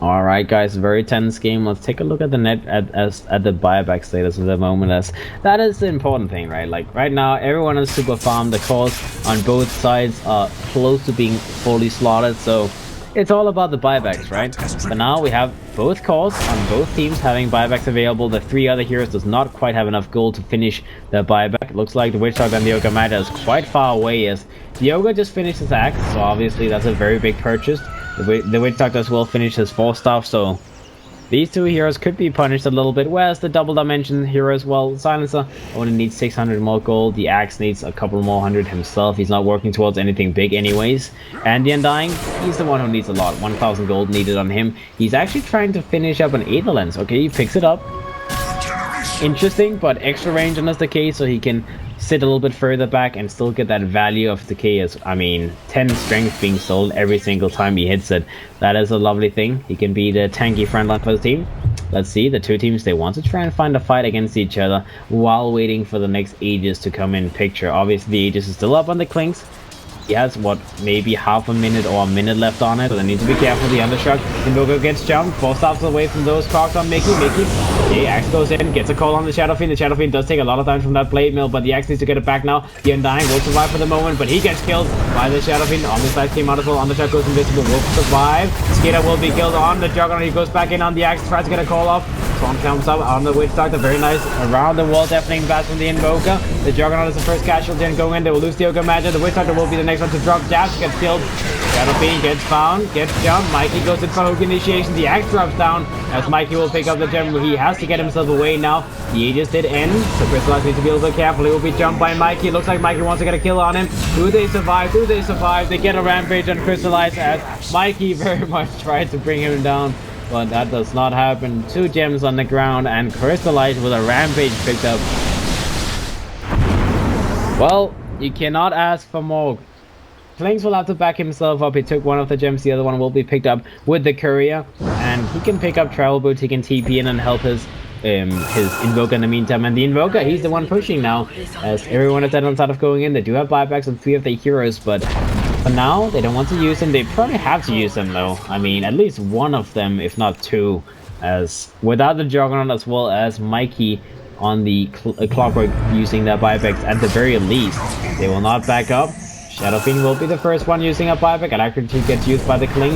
Alright guys, very tense game. Let's take a look at the net at the buyback status at the moment, as that is the important thing, right? Like right now everyone is super farmed. The cores on both sides are close to being fully slotted, so it's all about the buybacks, right? But now we have both cores on both teams having buybacks available. The 3 other heroes does not quite have enough gold to finish the buyback. It looks like the Witch Doctor and the Ogre Meta is quite far away, as the Ogre just finished his axe, so obviously that's a very big purchase. The Witch Doctor as well finished his 4-staff, so these 2 heroes could be punished a little bit. Whereas the Double Dimension hero as well, Silencer, only needs 600 more gold. The Axe needs a couple more hundred himself. He's not working towards anything big anyways. And the Undying, he's the one who needs a lot. 1000 gold needed on him. He's actually trying to finish up an Aether Lens. Okay, he picks it up. Interesting, but extra range on his Decay, so he can sit a little bit further back and still get that value of Decay. As I mean, 10 strength being sold every single time he hits it. That is a lovely thing. He can be the tanky frontline for his team. Let's see, the 2 teams, they want to try and find a fight against each other while waiting for the next Aegis to come in picture. Obviously the Aegis is still up on the Clinks. He has, what, maybe half a minute or a minute left on it, so they need to be careful. The Undershock, Invoker gets jumped, 4 stops away from those cogs on Mickey. Okay, Axe goes in, gets a call on the Shadow Fiend. The Shadow Fiend does take a lot of time from that Blade Mill, but the Axe needs to get it back now. The Undying will survive for the moment, but he gets killed by the Shadow Fiend. On the side came out as well. Undershock goes invisible, will survive. Skater will be killed on the Juggernaut. He goes back in on the Axe, tries to get a call off. Swan comes up on the Witch Doctor, very nice around the wall, deafening blast from the Invoker. The Juggernaut is the first casualty, and going in, they will lose the Ogre Magic. The Witch Doctor will be the next one to drop. Dash gets killed. Shadow Fiend gets found, gets jumped. Mikey goes in for hook initiation. The Axe drops down as Mikey will pick up the gem. He has to get himself away now. The Aegis did end, so Crystallize needs to be a little bit careful. He will be jumped by Mikey. Looks like Mikey wants to get a kill on him. Do they survive? Do they survive? They get a rampage on Crystallize as Mikey very much tried to bring him down, but that does not happen. 2 gems on the ground and Crystallize with a rampage picked up. Well, you cannot ask for more. Clinks will have to back himself up. He took one of the gems, the other one will be picked up with the Courier, and he can pick up Travel Boots. He can TP in and help his Invoker in the meantime. And the Invoker, he's the one pushing now, as everyone is dead on side of going in. They do have buybacks on 3 of their heroes, but for now they don't want to use them. They probably have to use them though. I mean, at least one of them, if not 2, as without the Juggernaut as well as Mikey on the Clockwork using their buybacks at the very least. They will not back up. Shadow Fiend will be the first one using a buyback. Alacrity gets used by the Cling.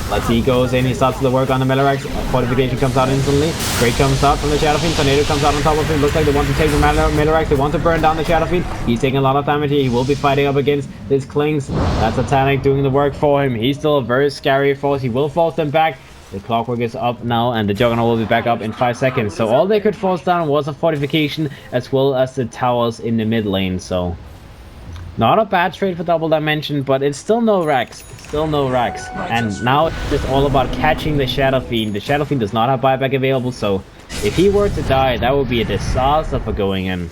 Let's see, he goes in, he starts to work on the Melirex. Fortification comes out instantly. Great comes out from the Shadow Fiend. Tornado comes out on top of him. Looks like they want to take the Melirex. They want to burn down the Shadow Fiend. He's taking a lot of damage here. He will be fighting up against this Klings. That's a Titanic doing the work for him. He's still a very scary force. He will force them back. The Clockwork is up now, and the Juggernaut will be back up in 5 seconds. So all they could force down was a fortification, as well as the towers in the mid lane. So not a bad trade for Double Dimension, but it's still no Rex. Still no Rex. And now it's just all about catching the Shadow Fiend. The Shadow Fiend does not have buyback available, so if he were to die, that would be a disaster for going in.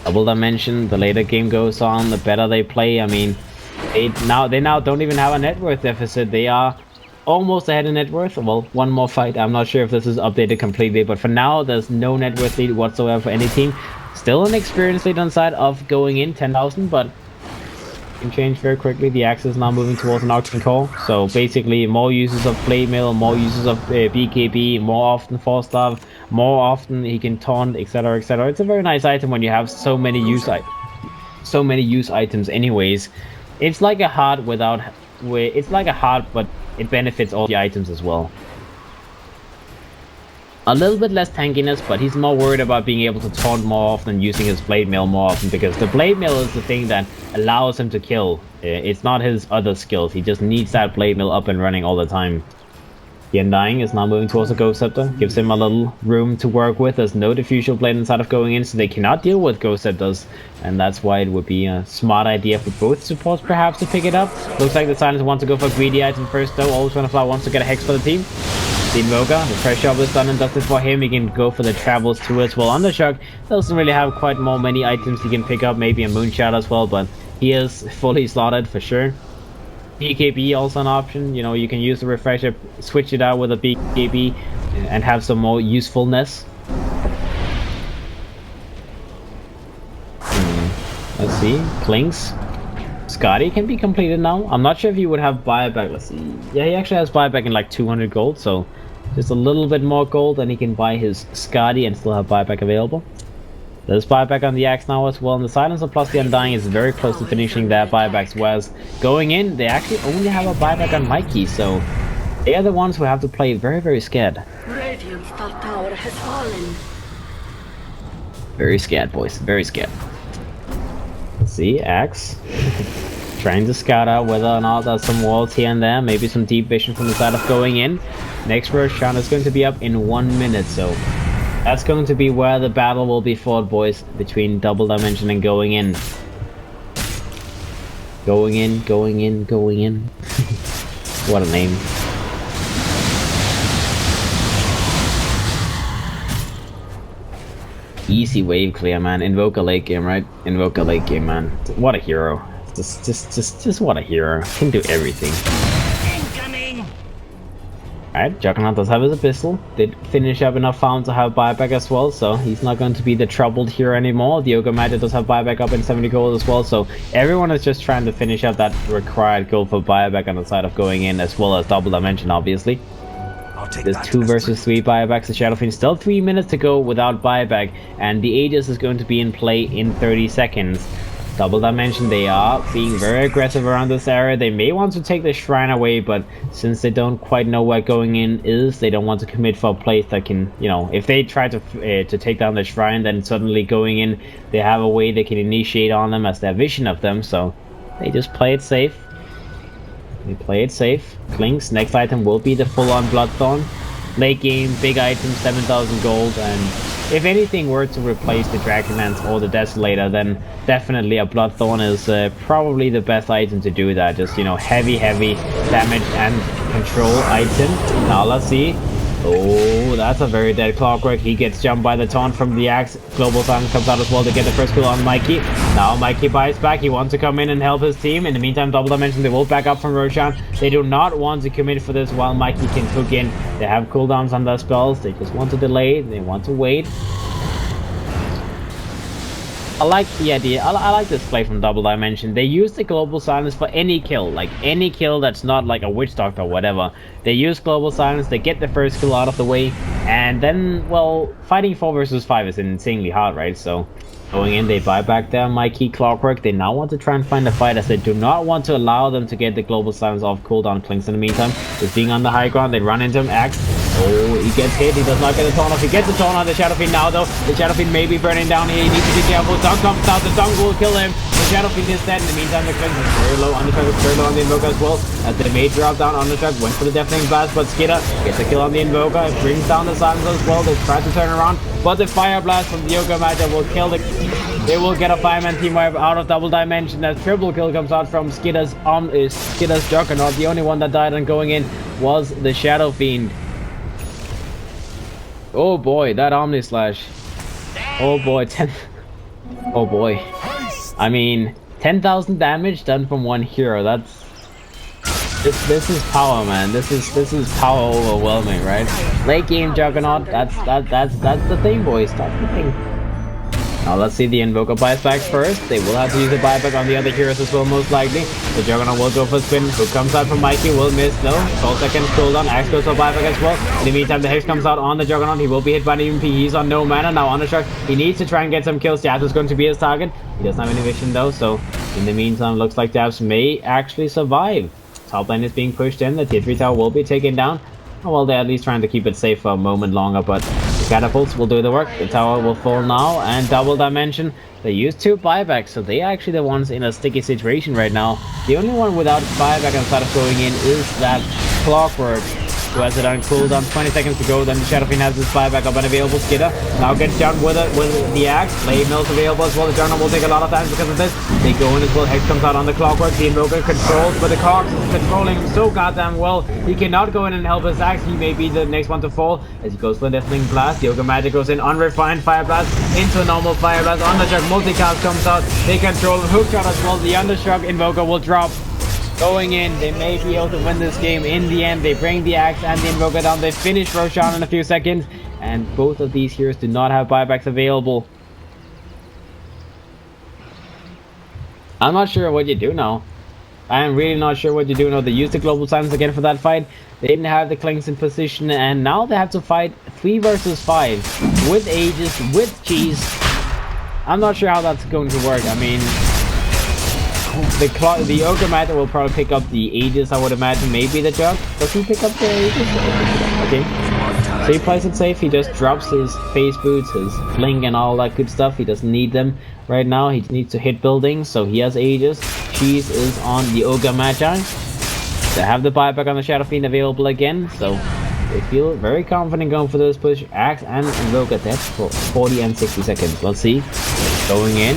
Double Dimension, the later game goes on, the better they play. I mean, they now don't even have a net worth deficit. They are almost ahead in net worth. Well, one more fight. I'm not sure if this is updated completely, but for now, there's no net worth lead whatsoever for any team. Still an experience lead on side of going in 10,000, but can change very quickly. The axis is now moving towards an auction call. So basically, more uses of Blade Mail, more uses of BKB, more often Force Staff, more often he can taunt, etc., etc. It's a very nice item when you have so many use items. Anyways, it's like a heart without. It's like a heart, but it benefits all the items as well. A little bit less tankiness, but he's more worried about being able to taunt more often, using his Blade Mail more often, because the Blade Mail is the thing that allows him to kill. It's not his other skills. He just needs that Blade Mail up and running all the time. The Undying is now moving towards the Ghost Scepter. Gives him a little room to work with. There's no Diffusal Blade inside of going in, so they cannot deal with Ghost Scepters. And that's why it would be a smart idea for both supports perhaps to pick it up. Looks like the Silence want to go for a greedy item first though. Always Wanna Fly wants to get a Hex for the team. The Invoker, the fresh job is done and dusted for him. He can go for the Travels too as well. Undershock doesn't really have quite many items he can pick up. Maybe a Moonshot as well, but he is fully slotted for sure. BKB also an option. You know, you can use the Refresher, switch it out with a BKB and have some more usefulness. Let's see. Klings. Scotty can be completed now. I'm not sure if he would have buyback. Let's see. Yeah, he actually has buyback in like 200 gold, so just a little bit more gold, and he can buy his Scotty and still have buyback available. There's buyback on the axe now as well, and the Silencer plus the Undying is very close to finishing their buybacks, whereas going in, they actually only have a buyback on Mikey, so they are the ones who have to play very, very scared. Radiant's top tower has fallen. Very scared, boys. Very scared. Let's see, axe. Trying to scout out whether or not there's some walls here and there, maybe some deep vision from the side of going in. Next Roshan is going to be up in 1 minute, so that's going to be where the battle will be fought, boys, between Double Dimension and going in. Going in, going in, going in. What a name. Easy wave clear, man. Invoke a late game, right? Invoke a late game, man. What a hero. Just what a hero. Can do everything. Alright, Juggernaut does have his Abyssal. Did finish up enough farm to have buyback as well, so he's not going to be the troubled hero anymore. The Ogre Magic does have buyback up in 70 gold as well, so everyone is just trying to finish up that required gold for buyback on the side of going in, as well as Double Dimension, obviously. There's 2 versus 3 buybacks. The Shadow Fiend still 3 minutes to go without buyback, and the Aegis is going to be in play in 30 seconds. Double Dimension, they are being very aggressive around this area. They may want to take the shrine away, but since they don't quite know where going in is, they don't want to commit for a place that can, you know, if they try to take down the shrine, then suddenly going in, they have a way they can initiate on them as their vision of them, so they just play it safe. They play it safe. Klings, next item will be the full-on Bloodthorn. Late game, big item, 7,000 gold, and if anything were to replace the Dragonlance or the Desolator, then definitely a Bloodthorn is probably the best item to do that. Just, you know, heavy damage and control item. Now let's see. Oh, that's a very dead Clockwork. He gets jumped by the taunt from the axe. Global Silence comes out as well to get the first kill on Mikey. Now Mikey buys back. He wants to come in and help his team. In the meantime, Double Dimension, they will back up from Roshan. They do not want to commit for this while Mikey can hook in. They have cooldowns on their spells. They just want to delay. They want to wait. I like the idea. I like this play from Double Dimension. They use the Global Silence for any kill. Like, any kill that's not like a Witch Doctor or whatever. They use Global Silence, they get the first kill out of the way, and then, well, fighting 4 versus 5 is insanely hard, right? So, Going in, they buy back their Mikey Clockwork. They now want to try and find a fight as they do not want to allow them to get the global silence off cooldown. Clinks in the meantime is being on the high ground. They run into him. Axe. Oh, he gets hit. He does not get a taunt off. He gets a taunt on the Shadow Fiend now though. The Shadow Fiend may be burning down here. He needs to be careful. Dunk comes out. The Dunk will kill him. The Shadow Fiend is dead. In the meantime, the Clinks is very low. Undershock is very low on the Invoker as well. As they may drop down, Undershock went for the Deafening Blast, but Skitter gets a kill on the Invoker. It brings down the silence as well. They try to turn around, but the Fire Blast from the Yoga Magic will kill the... They will get a 5-man team wipe out of Double Dimension. That triple kill comes out from Skitter's Juggernaut. The only one that died on going in was the Shadow Fiend. Oh boy, that Omni Slash. Oh boy, Oh boy. I mean, 10,000 damage done from one hero. That's... This is power, man. This is power overwhelming, right? Late game Juggernaut. That's the thing, boys. That's the thing. Now let's see the Invoker buys back first. They will have to use a buyback on the other heroes as well, most likely. The Juggernaut will go for a spin. Who comes out from Mikey will miss though. 12 seconds cooldown. Axe goes for buyback as well. In the meantime, the Hex comes out on the Juggernaut. He will be hit by an EMP. He's on no mana. Now Undershock, he needs to try and get some kills. Jabs is going to be his target. He doesn't have any vision though, so in the meantime, looks like Jabs may actually survive. Top lane is being pushed in. The tier 3 tower will be taken down. Well, they're at least trying to keep it safe for a moment longer, but the catapults will do the work. The tower will fall now, and Double Dimension, they use 2 buybacks, so they are actually the ones in a sticky situation right now. The only one without buyback instead of going in is that Clockwork, who has it on cooldown. 20 seconds to go, then the Shadow Fiend has his buyback up and available. Skitter now gets down with the axe. Blade Mill's available as well. The Juggernaut will take a lot of time because of this. They go in as well. Hex comes out on the Clockwork. The Invoker controls, but the Cox is controlling him so goddamn well. He cannot go in and help his axe. He may be the next one to fall as he goes for the Deafening Blast. Yoga Magic goes in. Unrefined Fire Blast into a normal Fire Blast. Undershock multicast comes out. They control Hookshot as well. The Undershock Invoker will drop. Going in, they may be able to win this game. In the end, they bring the Axe and the Invoker down. They finish Roshan in a few seconds, and both of these heroes do not have buybacks available. I'm not sure what you do now. I am really not sure what you do now. They used the global silence again for that fight. They didn't have the Clinks in position, and now they have to fight 3 versus 5 with Aegis, with Cheese. I'm not sure how that's going to work. I mean, the Ogre Matter will probably pick up the Aegis, I would imagine. Maybe the Jug. Does he pick up the Aegis? Okay. So he plays it safe. He just drops his Phase Boots, his Fling, and all that good stuff. He doesn't need them right now. He needs to hit buildings, so he has Aegis. Cheese is on the Ogre Magi. They have the buyback on the Shadow Fiend available again, so they feel very confident going for this push. Axe and Invoker, that's for 40 and 60 seconds. Let's see. Going in.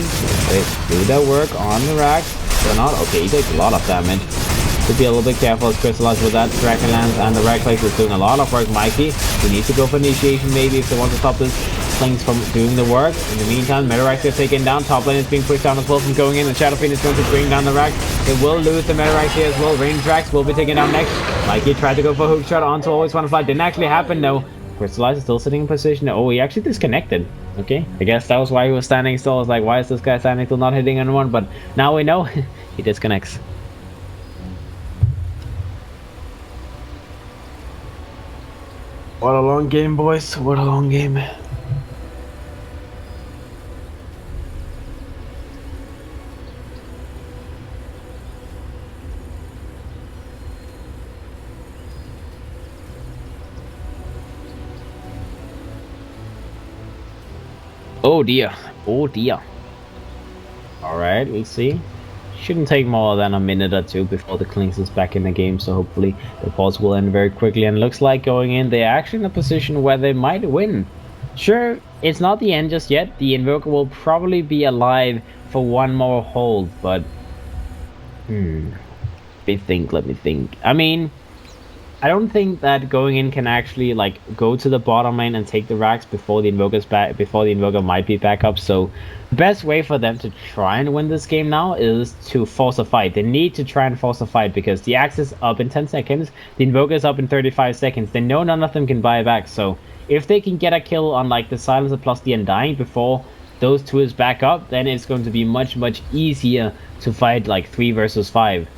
They do their work on the racks. Or not. Okay, he takes a lot of damage. To be a little bit careful as Crystallize with that. Dragonlance and the right place is doing a lot of work. Mikey, we need to go for initiation maybe if they want to stop this Slings from doing the work. In the meantime, Metarax is taken down. Top lane is being pushed down as well from going in. The Shadow Fiend is going to bring down the rack. They will lose the Metarax here as well. Range Rax will be taken down next. Mikey tried to go for a hook shot onto Always Wanna Fly. Didn't actually happen though. Crystallize is still sitting in position. Oh, he actually disconnected. Okay, I guess that was why he was standing still. I was like, why is this guy standing still, not hitting anyone? But now we know. He disconnects. What a long game, boys. What a long game. Oh dear. Oh dear. Alright, let's see. Shouldn't take more than a minute or two before the Clinks is back in the game, so hopefully the pause will end very quickly. And looks like going in, they're actually in a position where they might win. Sure, it's not the end just yet. The Invoker will probably be alive for one more hold, but... Let me think. I mean, I don't think that going in can actually like go to the bottom lane and take the racks before the Invoker's back, before the Invoker might be back up. So the best way for them to try and win this game now is to force a fight. They need to try and force a fight because the axe is up in 10 seconds, the Invoker is up in 35 seconds. They know none of them can buy back. So if they can get a kill on like the Silencer plus the Undying before those two is back up, then it's going to be much easier to fight like 3 versus 5.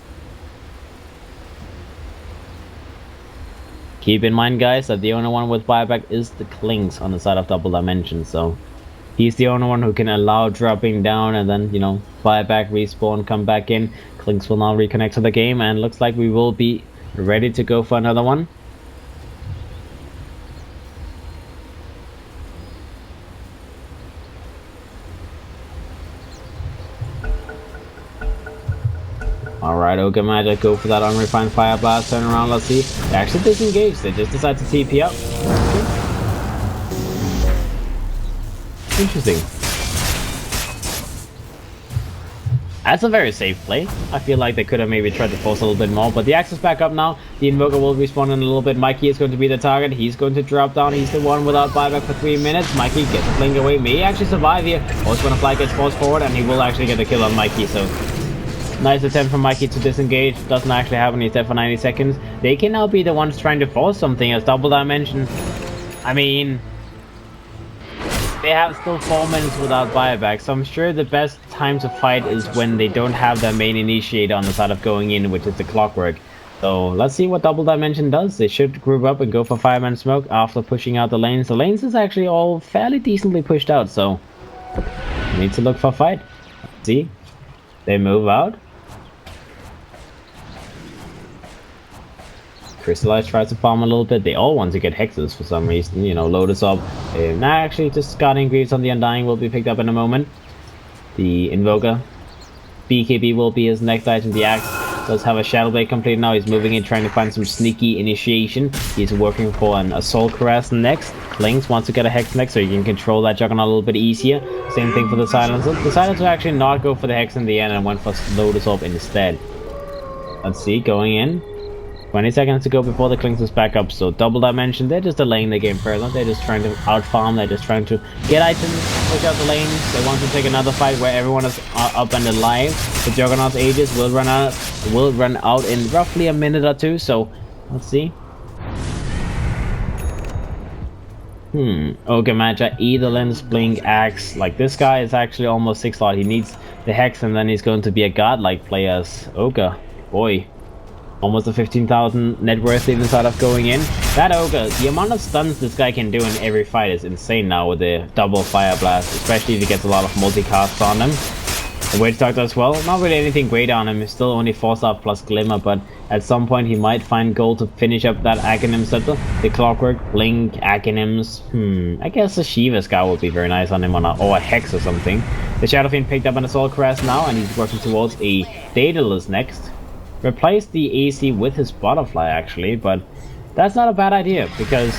Keep in mind, guys, that the only one with buyback is the Clinks on the side of Double Dimension, so He's the only one who can allow dropping down and then, you know, fly back, respawn, come back in. Clinks will now reconnect to the game, and looks like we will be ready to go for another one. Alright, Ogre Magic, go for that unrefined Fire Blast, turn around, let's see. They actually disengage, they just decide to TP up. Interesting. That's a very safe play. I feel like they could have maybe tried to force a little bit more, but the axe is back up now. The Invoker will respawn in a little bit. Mikey is going to be the target. He's going to drop down. He's the one without buyback for 3 minutes. Mikey gets a blink away. May actually survive here. Also when a fly gets forced forward, and he will actually get a kill on Mikey, so nice attempt from Mikey to disengage. Doesn't actually happen. He's dead for 90 seconds. They can now be the ones trying to force something as Double Dimension. I mean, they have still 4 minutes without buyback, so I'm sure the best time to fight is when they don't have their main initiator on the side of going in, which is the clockwork. So let's see what Double Dimension does. They should group up and go for Fireman Smoke after pushing out the lanes. The lanes is actually all fairly decently pushed out, so need to look for a fight. See, they move out. Crystallize tries to farm a little bit. They all want to get hexes for some reason, you know, load us up. Nah, actually, just Guardian Greaves on the Undying will be picked up in a moment. The Invoker. BKB will be his next item. The Axe does have a Shadow Blade complete now. He's moving in, trying to find some sneaky initiation. He's working for an Assault Caress next. Lynx wants to get a Hex next, so you can control that Juggernaut a little bit easier. Same thing for the Silencer. The Silencer actually not go for the Hex in the end and went for Load us up instead. Let's see, going in. 20 seconds to go before the Clinks is back up, so Double Dimension, they're just delaying the game further. They're just trying to out-farm, they're just trying to get items, push out the lanes. They want to take another fight where everyone is up and alive. The Juggernaut's Aegis will run out in roughly a minute or two, so let's see. Ogre Magi, either Lens, Blink, Axe. Like, this guy is actually almost 6 slot. He needs the Hex, and then he's going to be a godlike player as Ogre. Boy. Almost a 15,000 net worth even sort of going in. That Ogre, the amount of stuns this guy can do in every fight is insane now with the double Fire Blast, especially if he gets a lot of multicasts on him. The Witch Doctor as well, not really anything great on him, he's still only 4-star plus Glimmer, but at some point he might find gold to finish up that Aghanim Scepter. The Clockwork, Blink, Aghanims, I guess a Shiva Scout would be very nice on him, or a Hex or something. The Shadow Fiend picked up an Assault Caress now, and he's working towards a Daedalus next. Replace the AC with his Butterfly actually, but that's not a bad idea because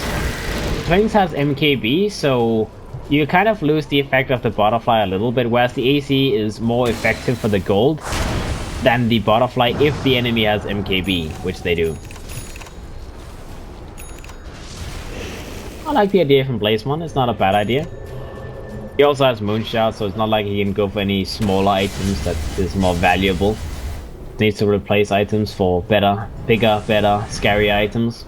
Clinks has MKB, so you kind of lose the effect of the Butterfly a little bit, whereas the AC is more effective for the gold than the Butterfly if the enemy has MKB, which they do. I like the idea from Blazemon, it's not a bad idea. He also has Moonshot, so it's not like he can go for any smaller items that is more valuable. Needs to replace items for better, bigger, better, scary items.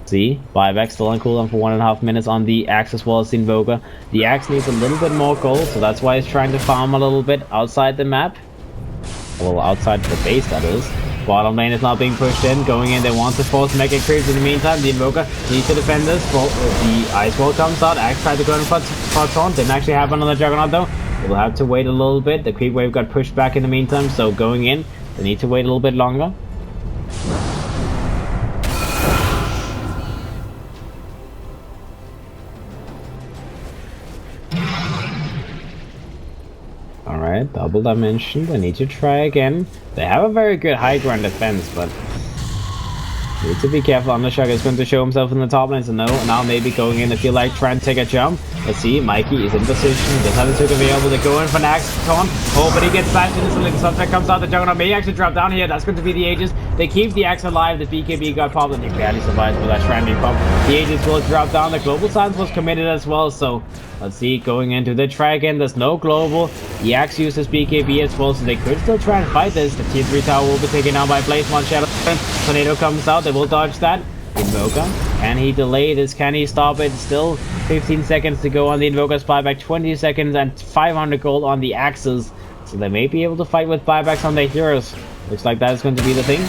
See, buyback still on cooldown for 1.5 minutes on the Axe as well as the Invoker. The Axe needs a little bit more gold, so that's why he's trying to farm a little bit outside the map. Well, outside the base, that is. Bottom lane is now being pushed in, going in. They want to force Mega Creeps in the meantime. The Invoker needs to defend this. The Ice Wall comes out. Axe tried to go in for taunt. Didn't actually have another Juggernaut though. We'll have to wait a little bit. The creep wave got pushed back in the meantime, so going in, they need to wait a little bit longer. Alright, Double Dimension, they need to try again. They have a very good high ground defense, but need to be careful. Undershock is going to show himself in the top lane, so no, now maybe going in if you like, try and take a jump. Let's see, Mikey is in position, does have the took available to go in for an Axe taunt. Oh, but he gets bashed instantly, the Sunset comes out, the Juggernaut may actually drop down here, that's going to be the Aegis. They keep the Axe alive, the BKB got popped, and he barely survives with that Shrine being popped. The Aegis will drop down, the Global Silence was committed as well, so let's see, going into the try again, there's no Global. The Axe uses BKB as well, so they could still try and fight this. The tier 3 tower will be taken down by Blazemon Shadow. Tornado comes out, they will dodge that. Invoker, can he delay this? Can he stop it? Still 15 seconds to go on the Invoker's buyback, 20 seconds and 500 gold on the Axes. So they may be able to fight with buybacks on their heroes. Looks like that is going to be the thing.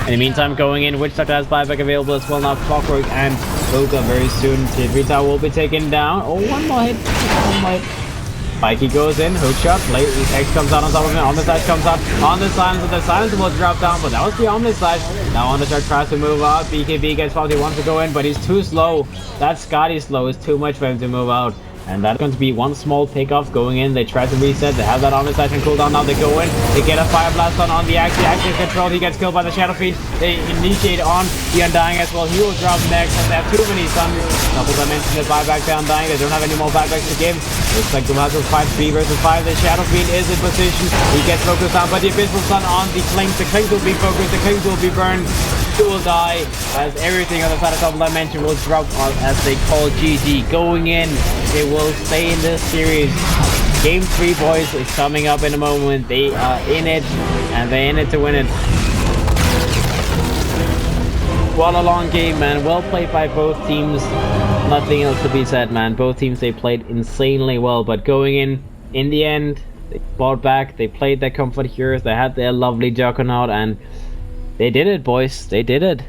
In the meantime, going in, Witch Doctor has buyback available as well now. Clockwork and Vega very soon. Tier 3 tower will be taken down. Oh, one more hit. One more hit. Mikey goes in, hook shot, X comes out on top of him, Omnicide comes out on the silencer, the silencer will drop down, but that was the Omnicide. Now Omnicide tries to move out, BKB gets fouled, he wants to go in, but he's too slow. That Scotty slow is too much for him to move out. And that's going to be one small pickoff going in. They try to reset. They have that Omnicide and cooldown. Now they go in. They get a Fire Blast on the Axe. The Axe is controlled. He gets killed by the Shadow Fiend. They initiate on the Undying as well. He will drop next. And they have too many suns. Double dimension the buyback to Undying. They don't have any more buybacks to give. Looks like the Master 5 3 versus 5. The Shadow Fiend is in position. He gets focused on, but the Abyssal Sun on the Klings. The Klings will be focused. The Klings will be burned. He will die as everything on the side of Double Dimension will drop as they call GG. Going in, they will stay in this series. Game 3, boys, is coming up in a moment. They are in it, and they're in it to win it. What a long game, man. Well played by both teams. Nothing else to be said, man. Both teams, they played insanely well, but going in the end, they fought back. They played their comfort heroes. They had their lovely Juggernaut, and they did it, boys. They did it.